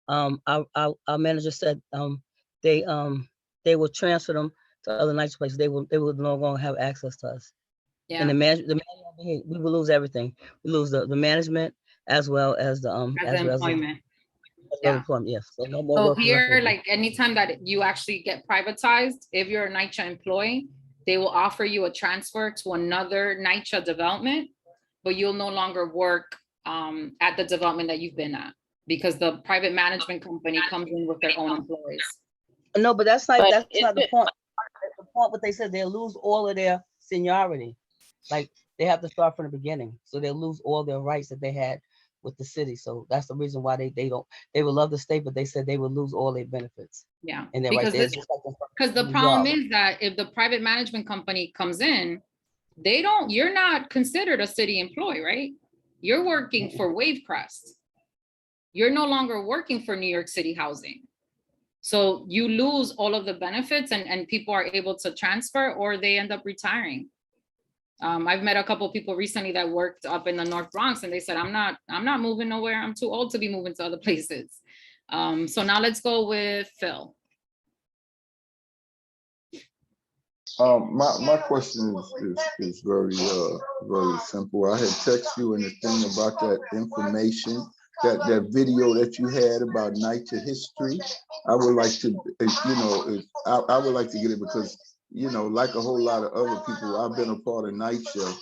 Our manager said they will transfer them to other NYCHA places. They will no longer have access to us. Yeah. And the management, we will lose everything. We lose the management as well as the employment. Employment, yes. So no more. So workers here, like anytime that you actually get privatized, if you're a NYCHA employee, they will offer you a transfer to another NYCHA development, but you'll no longer work at the development that you've been at, because the private management company comes in with their own employees. No, but that's not the point. The point, what they said, they'll lose all of their seniority. Like they have to start from the beginning. So they'll lose all their rights that they had with the city. So that's the reason why they would love to stay, but they said they would lose all their benefits. Yeah, and because the problem is that if the private management company comes in, you're not considered a city employee, right? You're working for Wavecrest. You're no longer working for New York City Housing. So you lose all of the benefits and people are able to transfer or they end up retiring. I've met a couple of people recently that worked up in the North Bronx and they said, I'm not moving nowhere. I'm too old to be moving to other places. So now let's go with Phil. My question is very simple. I had texted you in the thing about that information, that video that you had about NYCHA history. I would like to, I would like to get it because, like a whole lot of other people, I've been a part of NYCHA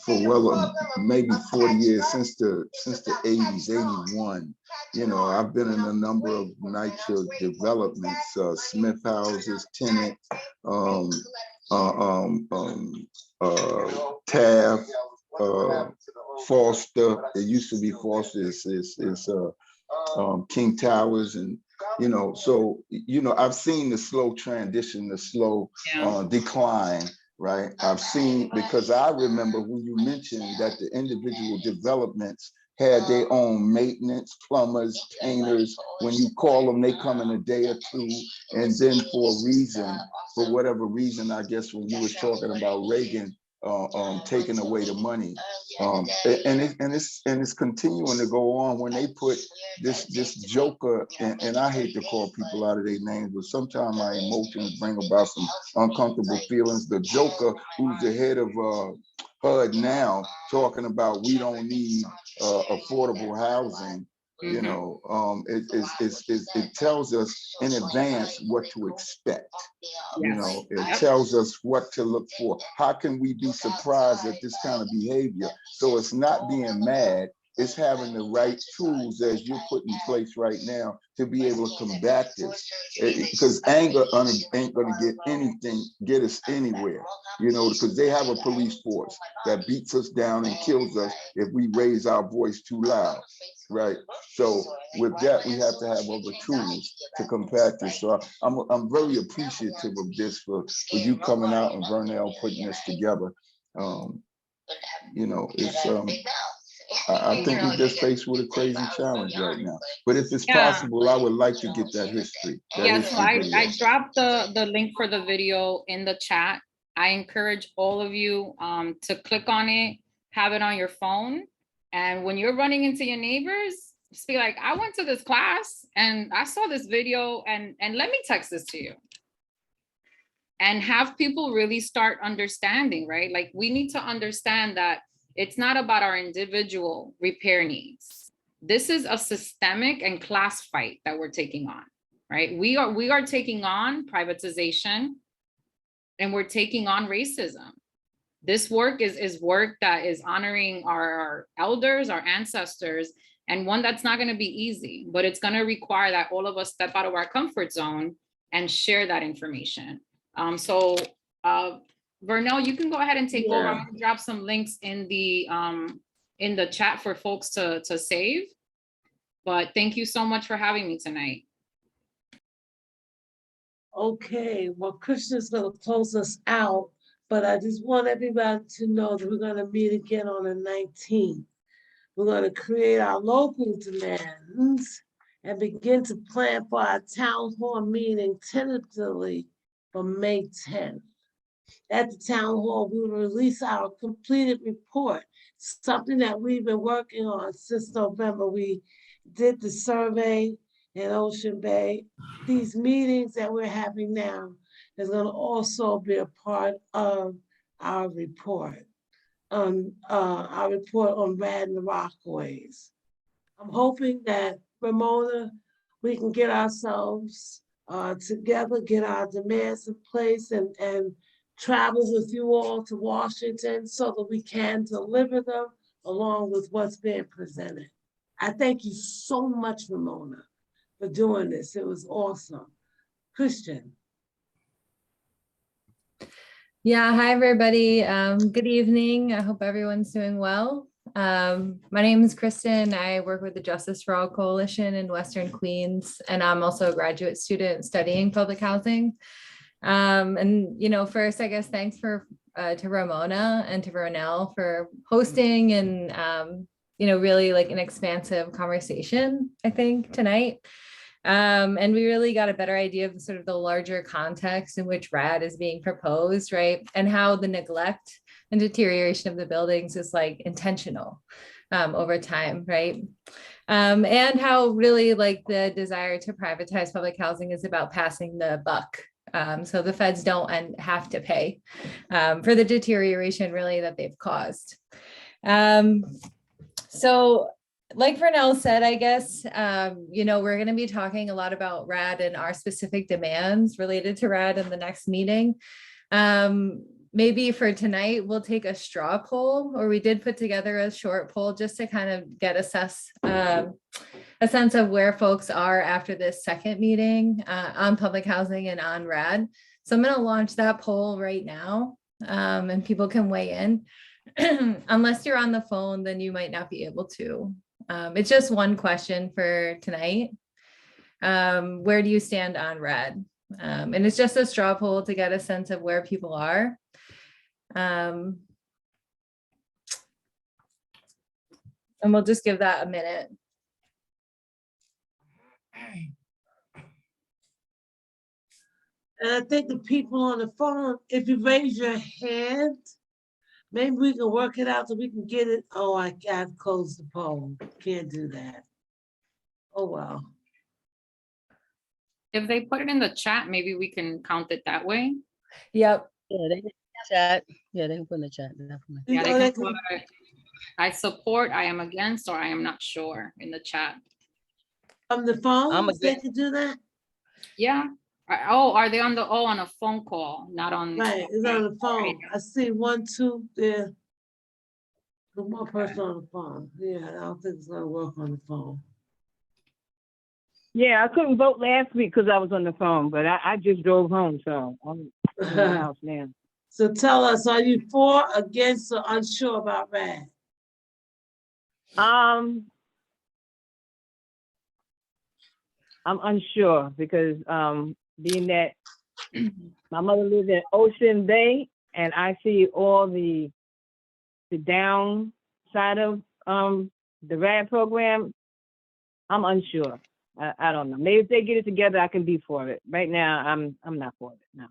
for maybe 40 years, since the 80s, 81. I've been in a number of NYCHA developments, Smith houses, tenant, Taft, Foster. It used to be Foster. It's King Towers, and so I've seen the slow transition, the slow decline. Right, I've seen, because I remember when you mentioned that the individual developments had their own maintenance, plumbers, painters. When you call them, they come in a day or two, and then for whatever reason, I guess when you was talking about Reagan taking away the money, and it's continuing to go on when they put this joker, and I hate to call people out of their names, but sometimes my emotions bring about some uncomfortable feelings. The joker, who's the head of HUD now, talking about we don't need affordable housing. It tells us in advance what to expect. It tells us what to look for. How can we be surprised at this kind of behavior? So it's not being mad, it's having the right tools as you're putting in place right now to be able to combat this. Because anger ain't gonna get us anywhere, because they have a police force that beats us down and kills us if we raise our voice too loud. Right. So with that, we have to have other tools to combat this. So I'm very appreciative of this for you coming out and Vernell putting this together. I think we're just faced with a crazy challenge right now. But if it's possible, I would like to get that history. So I dropped the link for the video in the chat. I encourage all of you to click on it, have it on your phone. And when you're running into your neighbors, just be like, I went to this class and I saw this video and let me text this to you. And have people really start understanding, right? Like we need to understand that it's not about our individual repair needs. This is a systemic and class fight that we're taking on, right? We are taking on privatization and we're taking on racism. This work is work that is honoring our elders, our ancestors, and one that's not going to be easy, but it's going to require that all of us step out of our comfort zone and share that information. Vernell, you can go ahead and take over. I'm going to drop some links in the chat for folks to save. But thank you so much for having me tonight. Okay, well, Christian's going to close us out. But I just want everybody to know that we're going to meet again on the 19th. We're going to create our local demands and begin to plan for our town hall meeting tentatively for May 10th. At the town hall, we will release our completed report, something that we've been working on since November. We did the survey in Ocean Bay. These meetings that we're having now is going to also be a part of our report on RAD and the Rockaways. I'm hoping that, Ramona, we can get ourselves together, get our demands in place and travel with you all to Washington so that we can deliver them along with what's being presented. I thank you so much, Ramona, for doing this. It was awesome. Christian. Yeah, hi everybody. Good evening. I hope everyone's doing well. My name is Kristen. I work with the Justice for All Coalition in Western Queens, and I'm also a graduate student studying public housing. First, I guess thanks to Ramona and to Vernell for hosting and really like an expansive conversation, I think, tonight. And we really got a better idea of sort of the larger context in which RAD is being proposed, right? And how the neglect and deterioration of the buildings is like intentional over time, right? And how really like the desire to privatize public housing is about passing the buck. So the feds don't have to pay for the deterioration really that they've caused. So like Vernell said, I guess, you know, we're going to be talking a lot about RAD and our specific demands related to RAD in the next meeting. Maybe for tonight, we'll take a straw poll, or we did put together a short poll just to kind of get a sense of where folks are after this second meeting on public housing and on RAD. So I'm going to launch that poll right now, and people can weigh in. Unless you're on the phone, then you might not be able to. It's just one question for tonight. Where do you stand on RAD? And it's just a straw poll to get a sense of where people are. And we'll just give that a minute. And I think the people on the phone, if you raise your hand, maybe we can work it out so we can get it. Oh, I got to close the poll. Can't do that. Oh, well. If they put it in the chat, maybe we can count it that way. Yep. Yeah, they can chat. Yeah, they can put in the chat. Definitely. Yeah, they can put, I support, I am against, or I am not sure in the chat. From the phone, they against. can do that? Yeah. Oh, are they on the, on a phone call, not on. Right, it's on the phone. I see 1, 2 there. One more person on the phone. Yeah, I don't think it's gonna work on the phone. Yeah, I couldn't vote last week because I was on the phone, but I just drove home, so I'm in my house now. So tell us, are you for, against, or unsure about RAD? I'm unsure because being that my mother lives in Ocean Bay and I see all the downside of the RAD program, I'm unsure. I don't know. Maybe if they get it together, I can be for it. Right now, I'm not for it. No.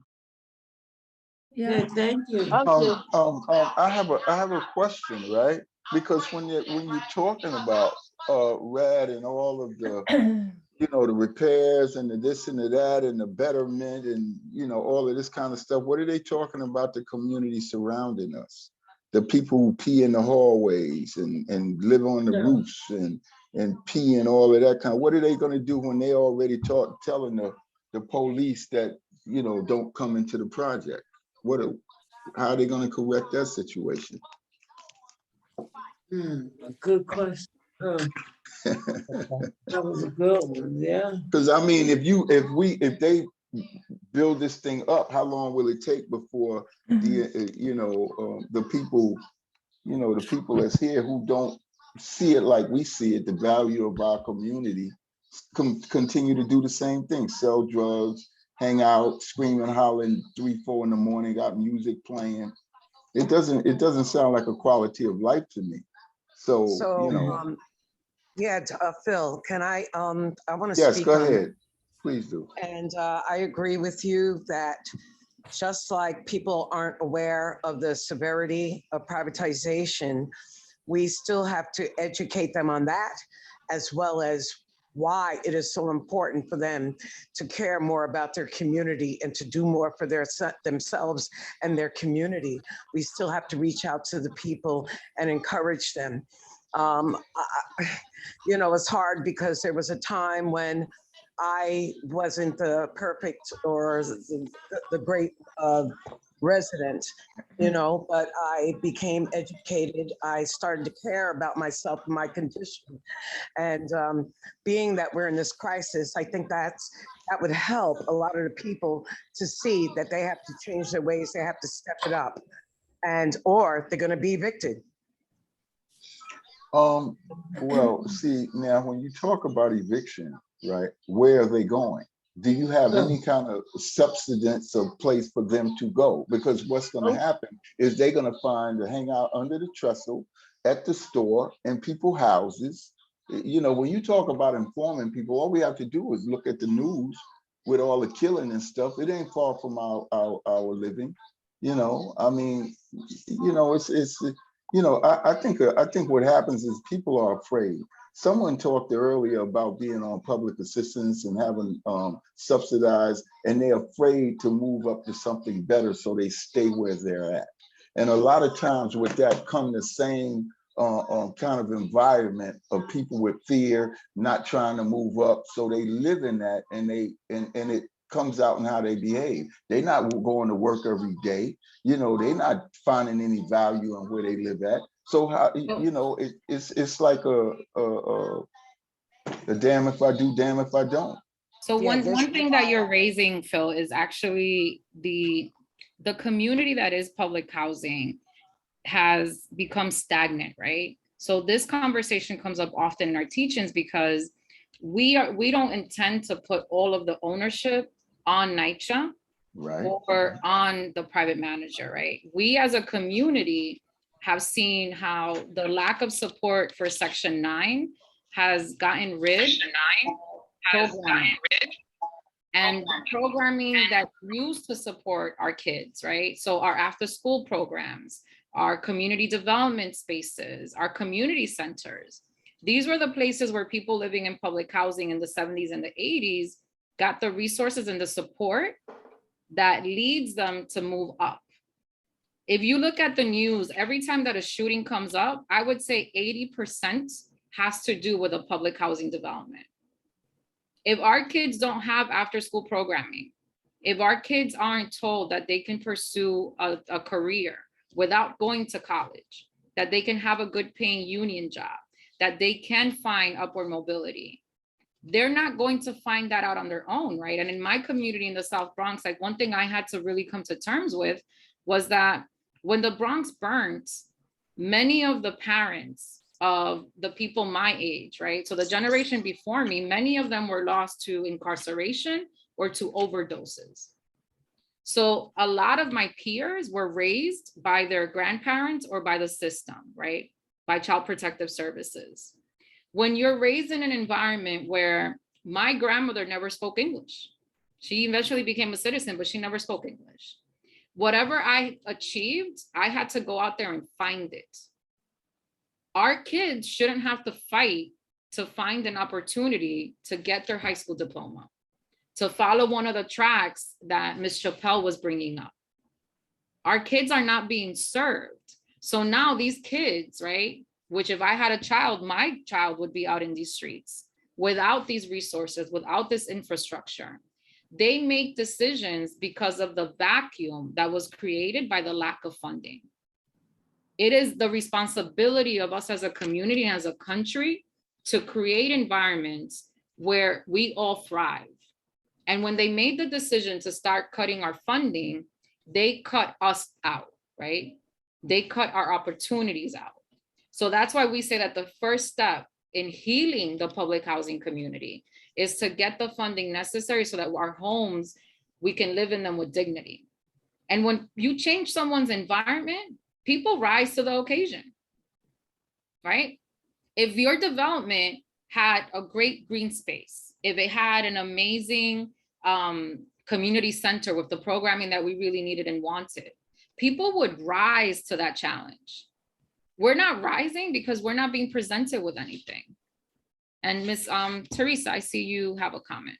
Yeah, thank you. I have a question, right? Because when you're talking about RAD and all of the the repairs and the this and the that and the betterment and all of this kind of stuff, what are they talking about the community surrounding us? The people who pee in the hallways and live on the roofs and pee and all of that kind of, what are they going to do when they already telling the police that don't come into the project? How are they going to correct that situation? A good question. That was a good one, yeah. Because I mean, if they build this thing up, how long will it take before the people, the people that's here who don't see it like we see it, the value of our community, continue to do the same thing, sell drugs, hang out, screaming, hollering 3, 4 in the morning, got music playing. It doesn't sound like a quality of life to me. So yeah, Phil, can I want to speak? Yes, go ahead. Please do. And I agree with you that just like people aren't aware of the severity of privatization, we still have to educate them on that, as well as why it is so important for them to care more about their community and to do more for themselves and their community. We still have to reach out to the people and encourage them. It's hard because there was a time when I wasn't the perfect or the great resident, but I became educated. I started to care about myself and my condition. And being that we're in this crisis, I think that would help a lot of the people to see that they have to change their ways, they have to step it up, or they're going to be evicted. Well, see, now when you talk about eviction, right, where are they going? Do you have any kind of subsidence or place for them to go? Because what's going to happen is they're going to hang out under the trestle at the store in people's houses, You know, when you talk about informing people, all we have to do is look at the news with all the killing and stuff. It ain't far from our living. You know, I mean, you know, it's you know, I think what happens is people are afraid. Someone talked earlier about being on public assistance and having subsidized, and they're afraid to move up to something better, so they stay where they're at. And a lot of times with that come the same kind of environment of people with fear, not trying to move up, so they live in that, and it comes out in how they behave. They're not going to work every day. You know, they're not finding any value in where they live at. So how, you know, it's like a damn if I do, damn if I don't. So one thing that you're raising, Phil, is actually the community that is public housing has become stagnant, right? So this conversation comes up often in our teachings because we don't intend to put all of the ownership on NYCHA, right, or on the private manager, right? We as a community have seen how the lack of support for Section 9 has gotten rid of programming. And programming that used to support our kids, right? So our after school programs, our community development spaces, our community centers. These were the places where people living in public housing in the 70s and the 80s got the resources and the support that leads them to move up. If you look at the news, every time that a shooting comes up, I would say 80% has to do with a public housing development. If our kids don't have after school programming, if our kids aren't told that they can pursue a career without going to college, that they can have a good paying union job, that they can find upward mobility, they're not going to find that out on their own, right? And in my community in the South Bronx, like one thing I had to really come to terms with was that when the Bronx burnt, many of the parents of the people my age, right? So the generation before me, many of them were lost to incarceration or to overdoses. So a lot of my peers were raised by their grandparents or by the system, right? By Child Protective Services. When you're raised in an environment where my grandmother never spoke English, she eventually became a citizen, but she never spoke English. Whatever I achieved, I had to go out there and find it. Our kids shouldn't have to fight to find an opportunity to get their high school diploma, to follow one of the tracks that Ms. Chappelle was bringing up. Our kids are not being served. So now these kids, right, which if I had a child, my child would be out in these streets without these resources, without this infrastructure. They make decisions because of the vacuum that was created by the lack of funding. It is the responsibility of us as a community and as a country to create environments where we all thrive. And when they made the decision to start cutting our funding, they cut us out, right? They cut our opportunities out. So that's why we say that the first step in healing the public housing community is to get the funding necessary so that our homes, we can live in them with dignity. And when you change someone's environment, people rise to the occasion, right? If your development had a great green space, if it had an amazing community center with the programming that we really needed and wanted, people would rise to that challenge. We're not rising because we're not being presented with anything. And Miss Teresa, I see you have a comment.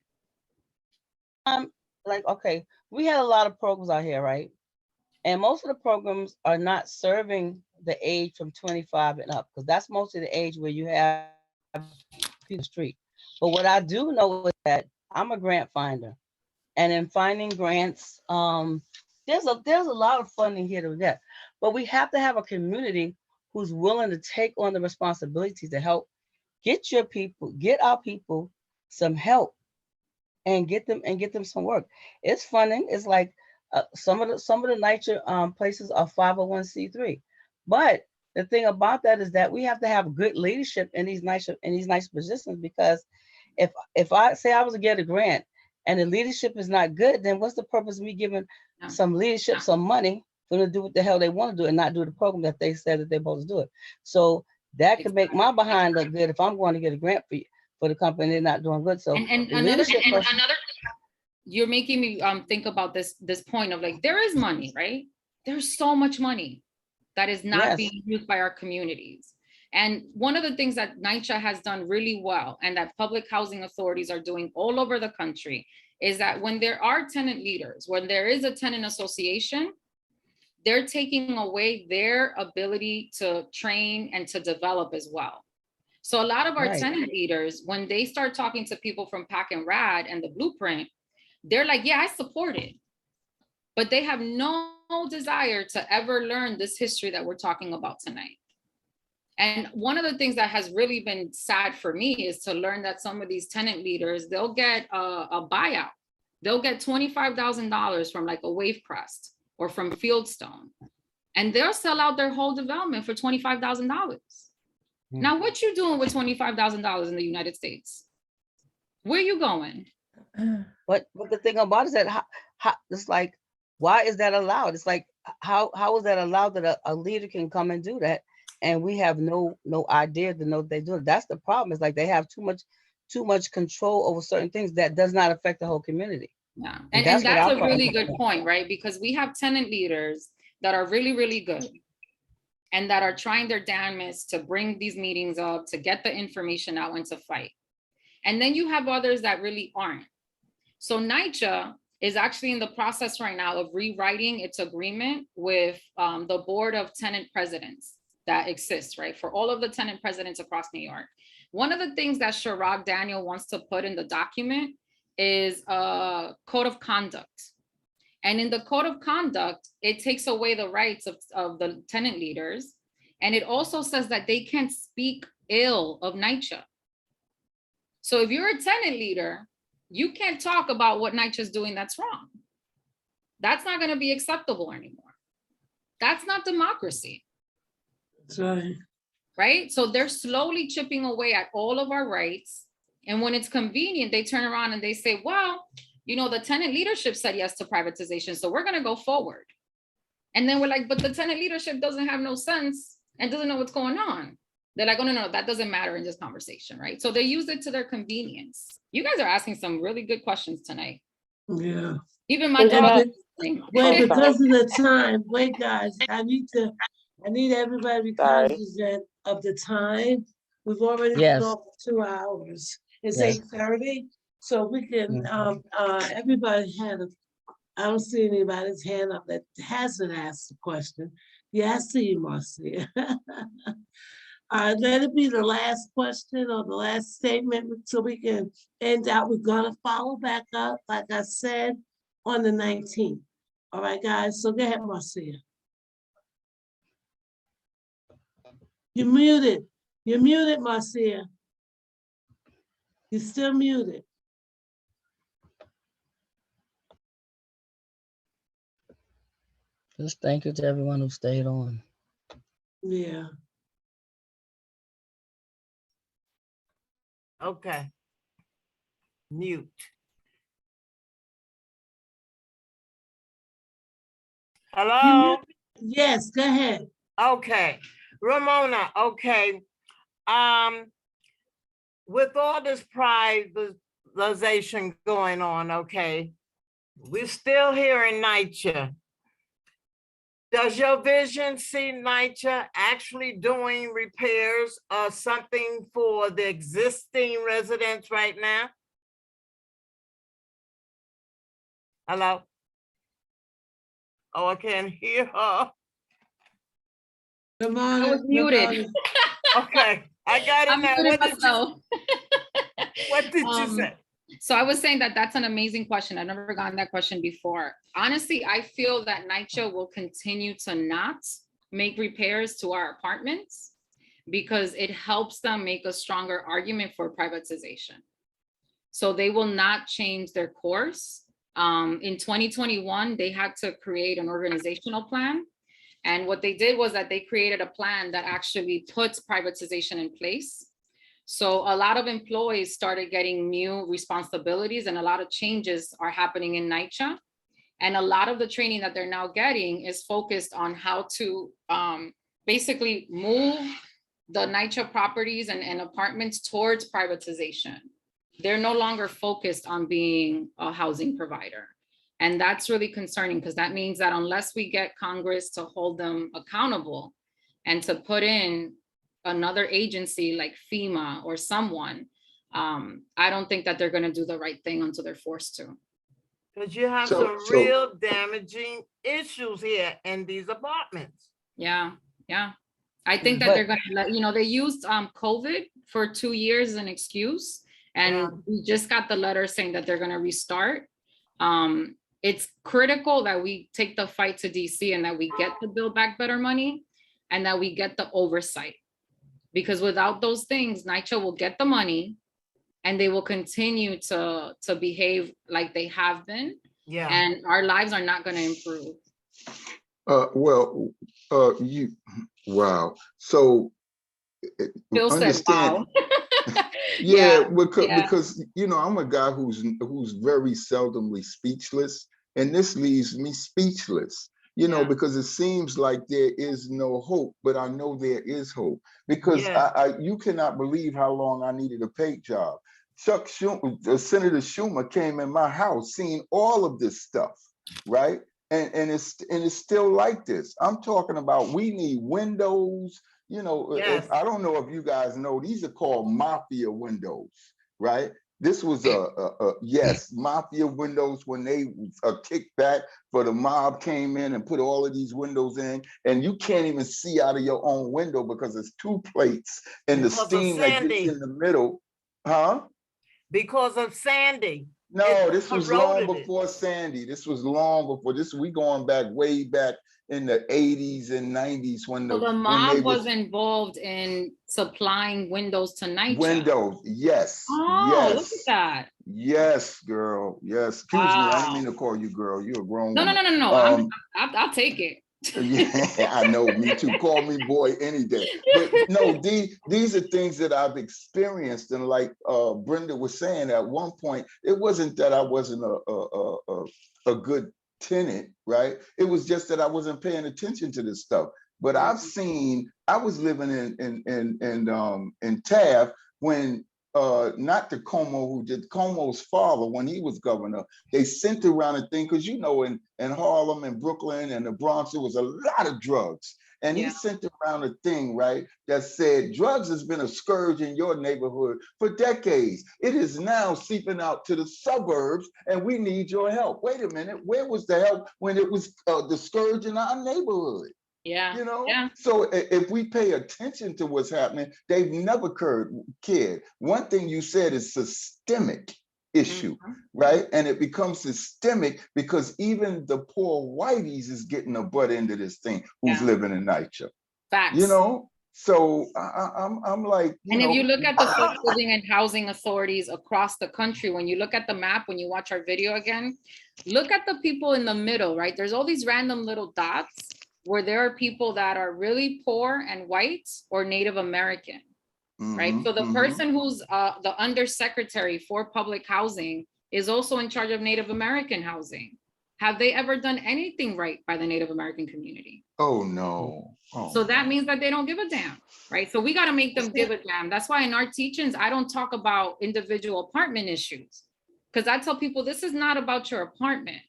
Like, okay, we had a lot of programs out here, right? And most of the programs are not serving the age from 25 and up, because that's mostly the age where you have people in the street. But what I do know is that I'm a grant finder. And in finding grants, there's a lot of funding here to get. But we have to have a community who's willing to take on the responsibility to help get our people some help and get them some work. It's funding. It's like some of the NYCHA places are 501c3. But the thing about that is that we have to have good leadership in these nice positions, because if I say I was to get a grant and the leadership is not good, then what's the purpose of me giving some leadership some money for them to do what the hell they want to do and not do the program that they said that they're supposed to do it? So That could make my behind look good if I'm going to get a grant for the company, they're not doing good. So And the another, leadership person- you're making me think about this point of like, there is money, right? There's so much money that is not Yes. being used by our communities. And one of the things that NYCHA has done really well and that public housing authorities are doing all over the country is that when there are tenant leaders, when there is a tenant association, they're taking away their ability to train and to develop as well. So a lot of our Right. tenant leaders, when they start talking to people from PACT and RAD and the blueprint, they're like, yeah, I support it. But they have no desire to ever learn this history that we're talking about tonight. And one of the things that has really been sad for me is to learn that some of these tenant leaders, they'll get a buyout. They'll get $25,000 from like a Wavecrest or from Fieldstone. And they'll sell out their whole development for $25,000. Now, what you doing with $25,000 in the United States? Where you going? But the thing about it is that how it's like, why is that allowed? It's like, how is that allowed that a leader can come and do that? And we have no idea to know they do it. That's the problem. It's like they have too much control over certain things that does not affect the whole community. Yeah, And and that's what a really good point, right? Because we have tenant leaders that are really, really good and that are trying their damnedest to bring these meetings up, to get the information out and to fight. And then you have others that really aren't. So NYCHA is actually in the process right now of rewriting its agreement with the board of tenant presidents that exists, right? For all of the tenant presidents across New York. One of the things that Sharad Daniel wants to put in the document is a code of conduct. And in the code of conduct, it takes away the rights of the tenant leaders. And it also says that they can't speak ill of NYCHA. So if you're a tenant leader, you can't talk about what NYCHA is doing that's wrong. That's not going to be acceptable anymore. That's not democracy. That's right. Right? So they're slowly chipping away at all of our rights. And when it's convenient, they turn around and they say, well, you know, the tenant leadership said yes to privatization, so we're going to go forward. And then we're like, but the tenant leadership doesn't have no sense and doesn't know what's going on. They're like, oh, no, that doesn't matter in this conversation, right? So they use it to their convenience. You guys are asking some really good questions tonight. Yeah. Even my dog. Wait, because of the time, wait, guys, I need everybody cognizant of the time. We've already been off for 2 hours. It's 8:30, so we can, everybody I don't see anybody's hand up that hasn't asked a question. Yeah, I see you, Marcia. Let it be the last question or the last statement so we can end out. We're gonna follow back up, like I said, on the 19th. All right, guys, so go ahead, Marcia. You're muted, Marcia. You're still muted. Just thank you to everyone who stayed on. Yeah. Okay. Mute. Hello? Yes, go ahead. Okay. Ramona, okay. With all this privatization going on, okay, we're still here in NYCHA. Does your vision see NYCHA actually doing repairs or something for the existing residents right now? Hello? Oh, I can't hear her. Ramona, I was muted. Okay, I got it now. What did you say? So I was saying that that's an amazing question. I've never gotten that question before. Honestly, I feel that NYCHA will continue to not make repairs to our apartments because it helps them make a stronger argument for privatization. So they will not change their course. In 2021, they had to create an organizational plan. And what they did was that they created a plan that actually puts privatization in place. So a lot of employees started getting new responsibilities and a lot of changes are happening in NYCHA. And a lot of the training that they're now getting is focused on how to basically move the NYCHA properties and apartments towards privatization. They're no longer focused on being a housing provider. And that's really concerning, because that means that unless we get Congress to hold them accountable and to put in another agency like FEMA or someone, I don't think that they're going to do the right thing until they're forced to. Because you have So- some real damaging issues here in these apartments. Yeah, yeah. I think that But- they're going to let, you know, they used COVID for 2 years as an excuse. And Yeah. we just got the letter saying that they're going to restart. It's critical that we take the fight to DC and that we get the Build Back Better money and that we get the oversight. Because without those things, NYCHA will get the money and they will continue to behave like they have been. Yeah. And our lives are not going to improve. Wow. So Bill said, understand. wow. Yeah, yeah. because you know, I'm a guy who's very seldomly speechless, and this leaves me speechless. You know, because it seems like there is no hope, but I know there is hope, because Yeah. you cannot believe how long I needed a paint job. Chuck Schumer, Senator Schumer came in my house, seeing all of this stuff, right? And it's still like this. I'm talking about, we need windows. You know, Yes. I don't know if you guys know, these are called mafia windows, right? This was yes, mafia windows, when they kicked back for the mob came in and put all of these windows in, and you can't even see out of your own window because it's two plates and the Because of steam that gets Sandy. in the middle. Huh? Because of Sandy. No, It this was long corroded it. before Sandy. This was long before this. We going back way back in the 80s and 90s when So the when they mob was involved in supplying windows to NYCHA. windows. Yes. Oh, look at Yes. that. Yes, girl. Yes. Excuse me. I didn't Wow. mean to call you girl. You're a grown No, woman. no. I'll take it. Yeah, I know, me too. Call me boy any day. But no, these are things that I've experienced. And like Brenda was saying, at one point, it wasn't that I wasn't a good tenant, right? It was just that I wasn't paying attention to this stuff. But I've seen, I was living in Taft when not the Como who did, Como's father, when he was governor, they sent around a thing, because you know, in Harlem and Brooklyn and the Bronx, there was a lot of drugs. And he sent around a thing, right, that said drugs has been a scourge in your neighborhood for decades. It is now seeping out to the suburbs, and we need your help. Wait a minute, where was the help when it was the scourge in our neighborhood? Yeah. You know, yeah. so if we pay attention to what's happening, they've never cared. One thing you said is systemic issue, right? And it becomes systemic because even the poor whiteys is getting a butt into this thing who's living in NYCHA. Facts. You know, so I'm like, and if you look at the social living and housing authorities across the country, when you look at the map, when you watch our video again, look at the people in the middle, right? There's all these random little dots where there are people that are really poor and white or Native American, right? So the person who's the undersecretary for public housing is also in charge of Native American housing. Have they ever done anything right by the Native American community? Oh, no. Oh, so that means that they don't give a damn, right? So we got to make them give a damn. That's why in our teachings, I don't talk about individual apartment issues, because I tell people this is not about your apartment.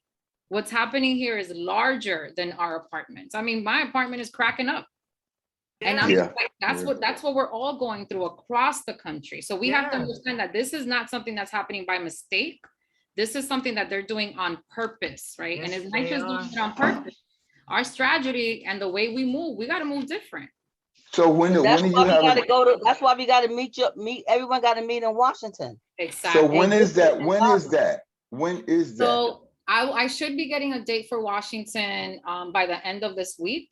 What's happening here is larger than our apartments. I mean, my apartment is cracking up. And I'm like, that's what we're all going through across the country. So we have to understand that this is not something that's happening by mistake. This is something that they're doing on purpose, right? Yes, and it's not just doing it on purpose. Our strategy and the way we move, we got to move different. So when you have that's why we got to meet everyone got to meet in Washington. Exactly. So when is that? When is that? When is that? So I should be getting a date for Washington by the end of this week.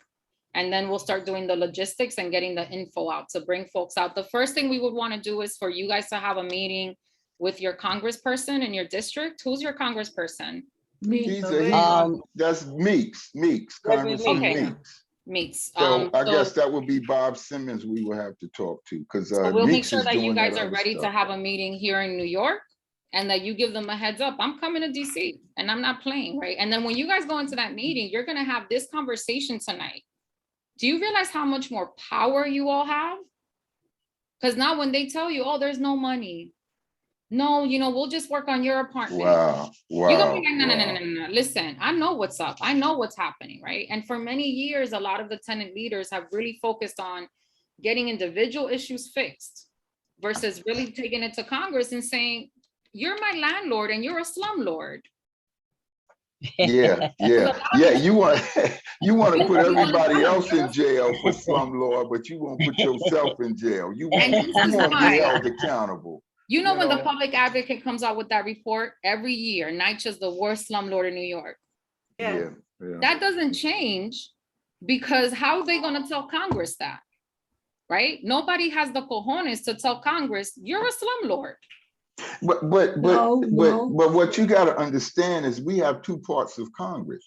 And then we'll start doing the logistics and getting the info out to bring folks out. The first thing we would want to do is for you guys to have a meeting with your congressperson in your district. Who's your congressperson? That's Meeks. Congressman Meeks. Meeks. So I guess that would be Bob Simmons we will have to talk to, because so we'll Meeks make sure that you guys that are ready to have a meeting here in New York, and that you give them a heads up. I'm coming to DC and I'm not playing, right? And then when you guys go into that meeting, you're going to have this conversation tonight. Do you realize how much more power you all have Because now when they tell you, oh, there's no money. No, we'll just work on your apartment. Wow, You're gonna wow, be like, no. Listen, I know what's up. I know what's happening, right? And for many years, a lot of the tenant leaders have really focused on getting individual issues fixed versus really taking it to Congress and saying, you're my landlord and you're a slumlord. Yeah. You want to put everybody else in jail for slumlord, but you won't put yourself in jail. You won't be held accountable. When the public advocate comes out with that report every year, NYCHA's the worst slumlord in New York. Yeah. That doesn't change, because how are they going to tell Congress that? Right? Nobody has the cojones to tell Congress you're a slumlord. But what you got to understand is we have two parts of Congress,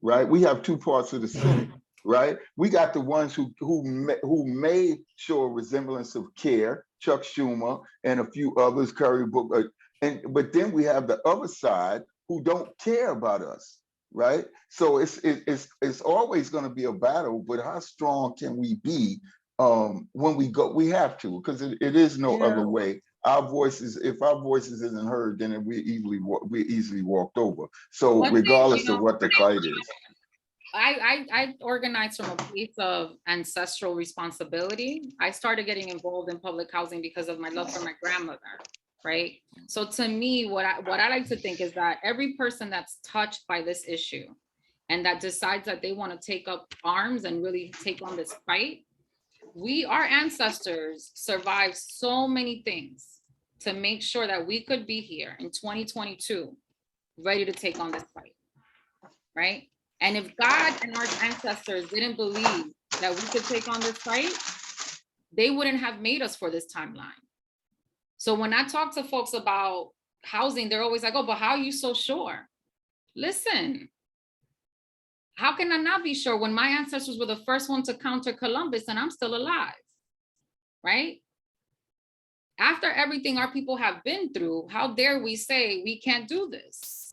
right? We have two parts of the Senate, right? We got the ones who may show a resemblance of care, Chuck Schumer and a few others, Curry Book, but then we have the other side who don't care about us, right? So it's always going to be a battle, but how strong can we be when we go? We have to, because it is no other way. Our voices, if our voices isn't heard, then we're easily walked over. So regardless of what the fight is. I organized from a place of ancestral responsibility. I started getting involved in public housing because of my love for my grandmother, right? So to me, what I like to think is that every person that's touched by this issue and that decides that they want to take up arms and really take on this fight, our ancestors survived so many things to make sure that we could be here in 2022, ready to take on this fight, right? And if God and our ancestors didn't believe that we could take on this fight, they wouldn't have made us for this timeline. So when I talk to folks about housing, they're always like, oh, but how are you so sure? Listen, how can I not be sure when my ancestors were the first one to counter Columbus and I'm still alive, right? After everything our people have been through, how dare we say we can't do this?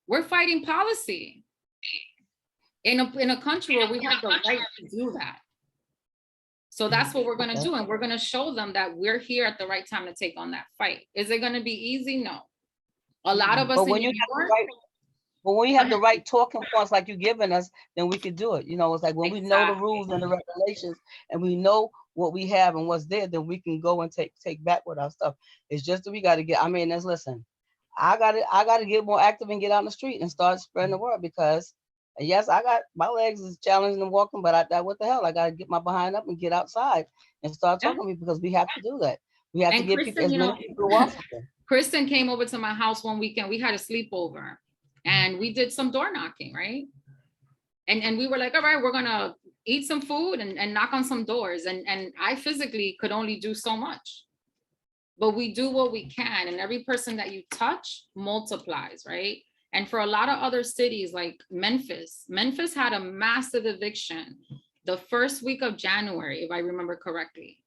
We're fighting policy in a country where we have the right to do that. So that's what we're going to do. And we're going to show them that we're here at the right time to take on that fight. Is it going to be easy? No. A lot of us in New York. But when you have the right talking points like you're giving us, then we could do it. It's like when we know the rules and the regulations and we know what we have and what's there, then we can go and take back with our stuff. It's just that we got to get, listen, I got to get more active and get out in the street and start spreading the word, because yes, I got my legs is challenging and walking, but what the hell? I got to get my behind up and get outside and start talking to people, because we have to do that. We have to get people, as many people who want something. Kristen came over to my house one weekend. We had a sleepover and we did some door knocking, right? And we were like, all right, we're gonna eat some food and knock on some doors. And I physically could only do so much, but we do what we can. And every person that you touch multiplies, right? And for a lot of other cities like Memphis had a massive eviction the first week of January, if I remember correctly.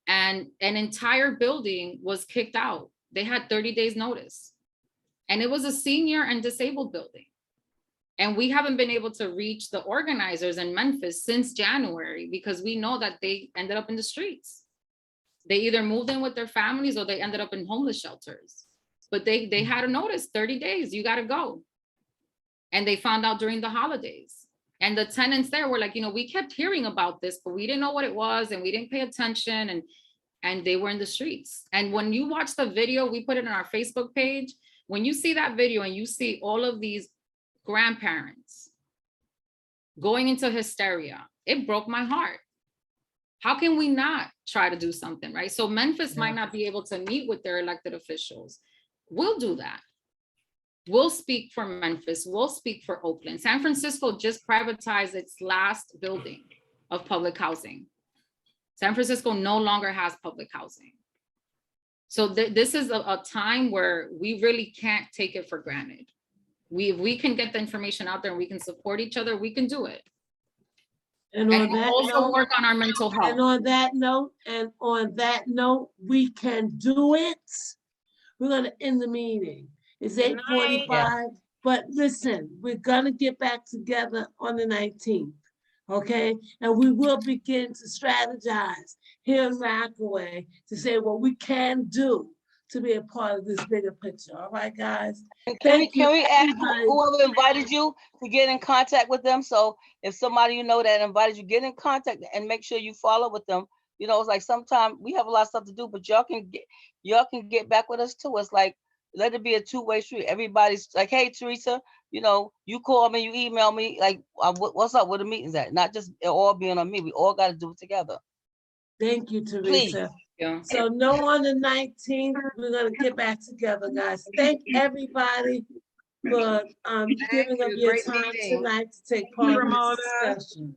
And an entire building was kicked out. They had 30 days notice. And it was a senior and disabled building. And we haven't been able to reach the organizers in Memphis since January, because we know that they ended up in the streets. They either moved in with their families or they ended up in homeless shelters. But they had a notice, 30 days, you gotta go. And they found out during the holidays. And the tenants there were like, we kept hearing about this, but we didn't know what it was and we didn't pay attention, and they were in the streets. And when you watch the video, we put it on our Facebook page. When you see that video and you see all of these grandparents going into hysteria, it broke my heart. How can we not try to do something, right? So Memphis might not be able to meet with their elected officials. We'll do that. We'll speak for Memphis. We'll speak for Oakland. San Francisco just privatized its last building of public housing. San Francisco no longer has public housing. So this is a time where we really can't take it for granted. If we can get the information out there and we can support each other, we can do it. And on that also note, work on our mental health. And on that note, we can do it. We're gonna end the meeting. It's 8:45, but listen, we're gonna get back together on the 19th. okay? And we will begin to strategize here in Rockaway to say what we can do to be a part of this bigger picture, all right, guys? And Thank you, can we ask everybody. whoever invited you to get in contact with them? So if somebody you know that invited you, get in contact and make sure you follow with them. You know, it's like sometimes we have a lot of stuff to do, but y'all can get back with us too. It's like, let it be a two-way street. Everybody's like, hey, Teresa, you know, you call me, you email me, like, what's up, where the meeting's at? Not just it all being on me. We all got to do it together. Thank you, Please. Teresa. So no on the 19th, we're gonna get back together, guys. Thank everybody for giving up your Great time meeting. tonight to take part in this Ramona. discussion.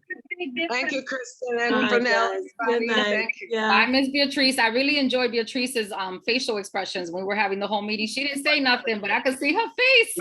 Thank you, Kristen All and right, Vernell. guys. Good night. Thank you. Yeah. Bye, Miss Beatrice. I really enjoyed Beatrice's facial expressions when we were having the whole meeting. She didn't say nothing, but I could see her face.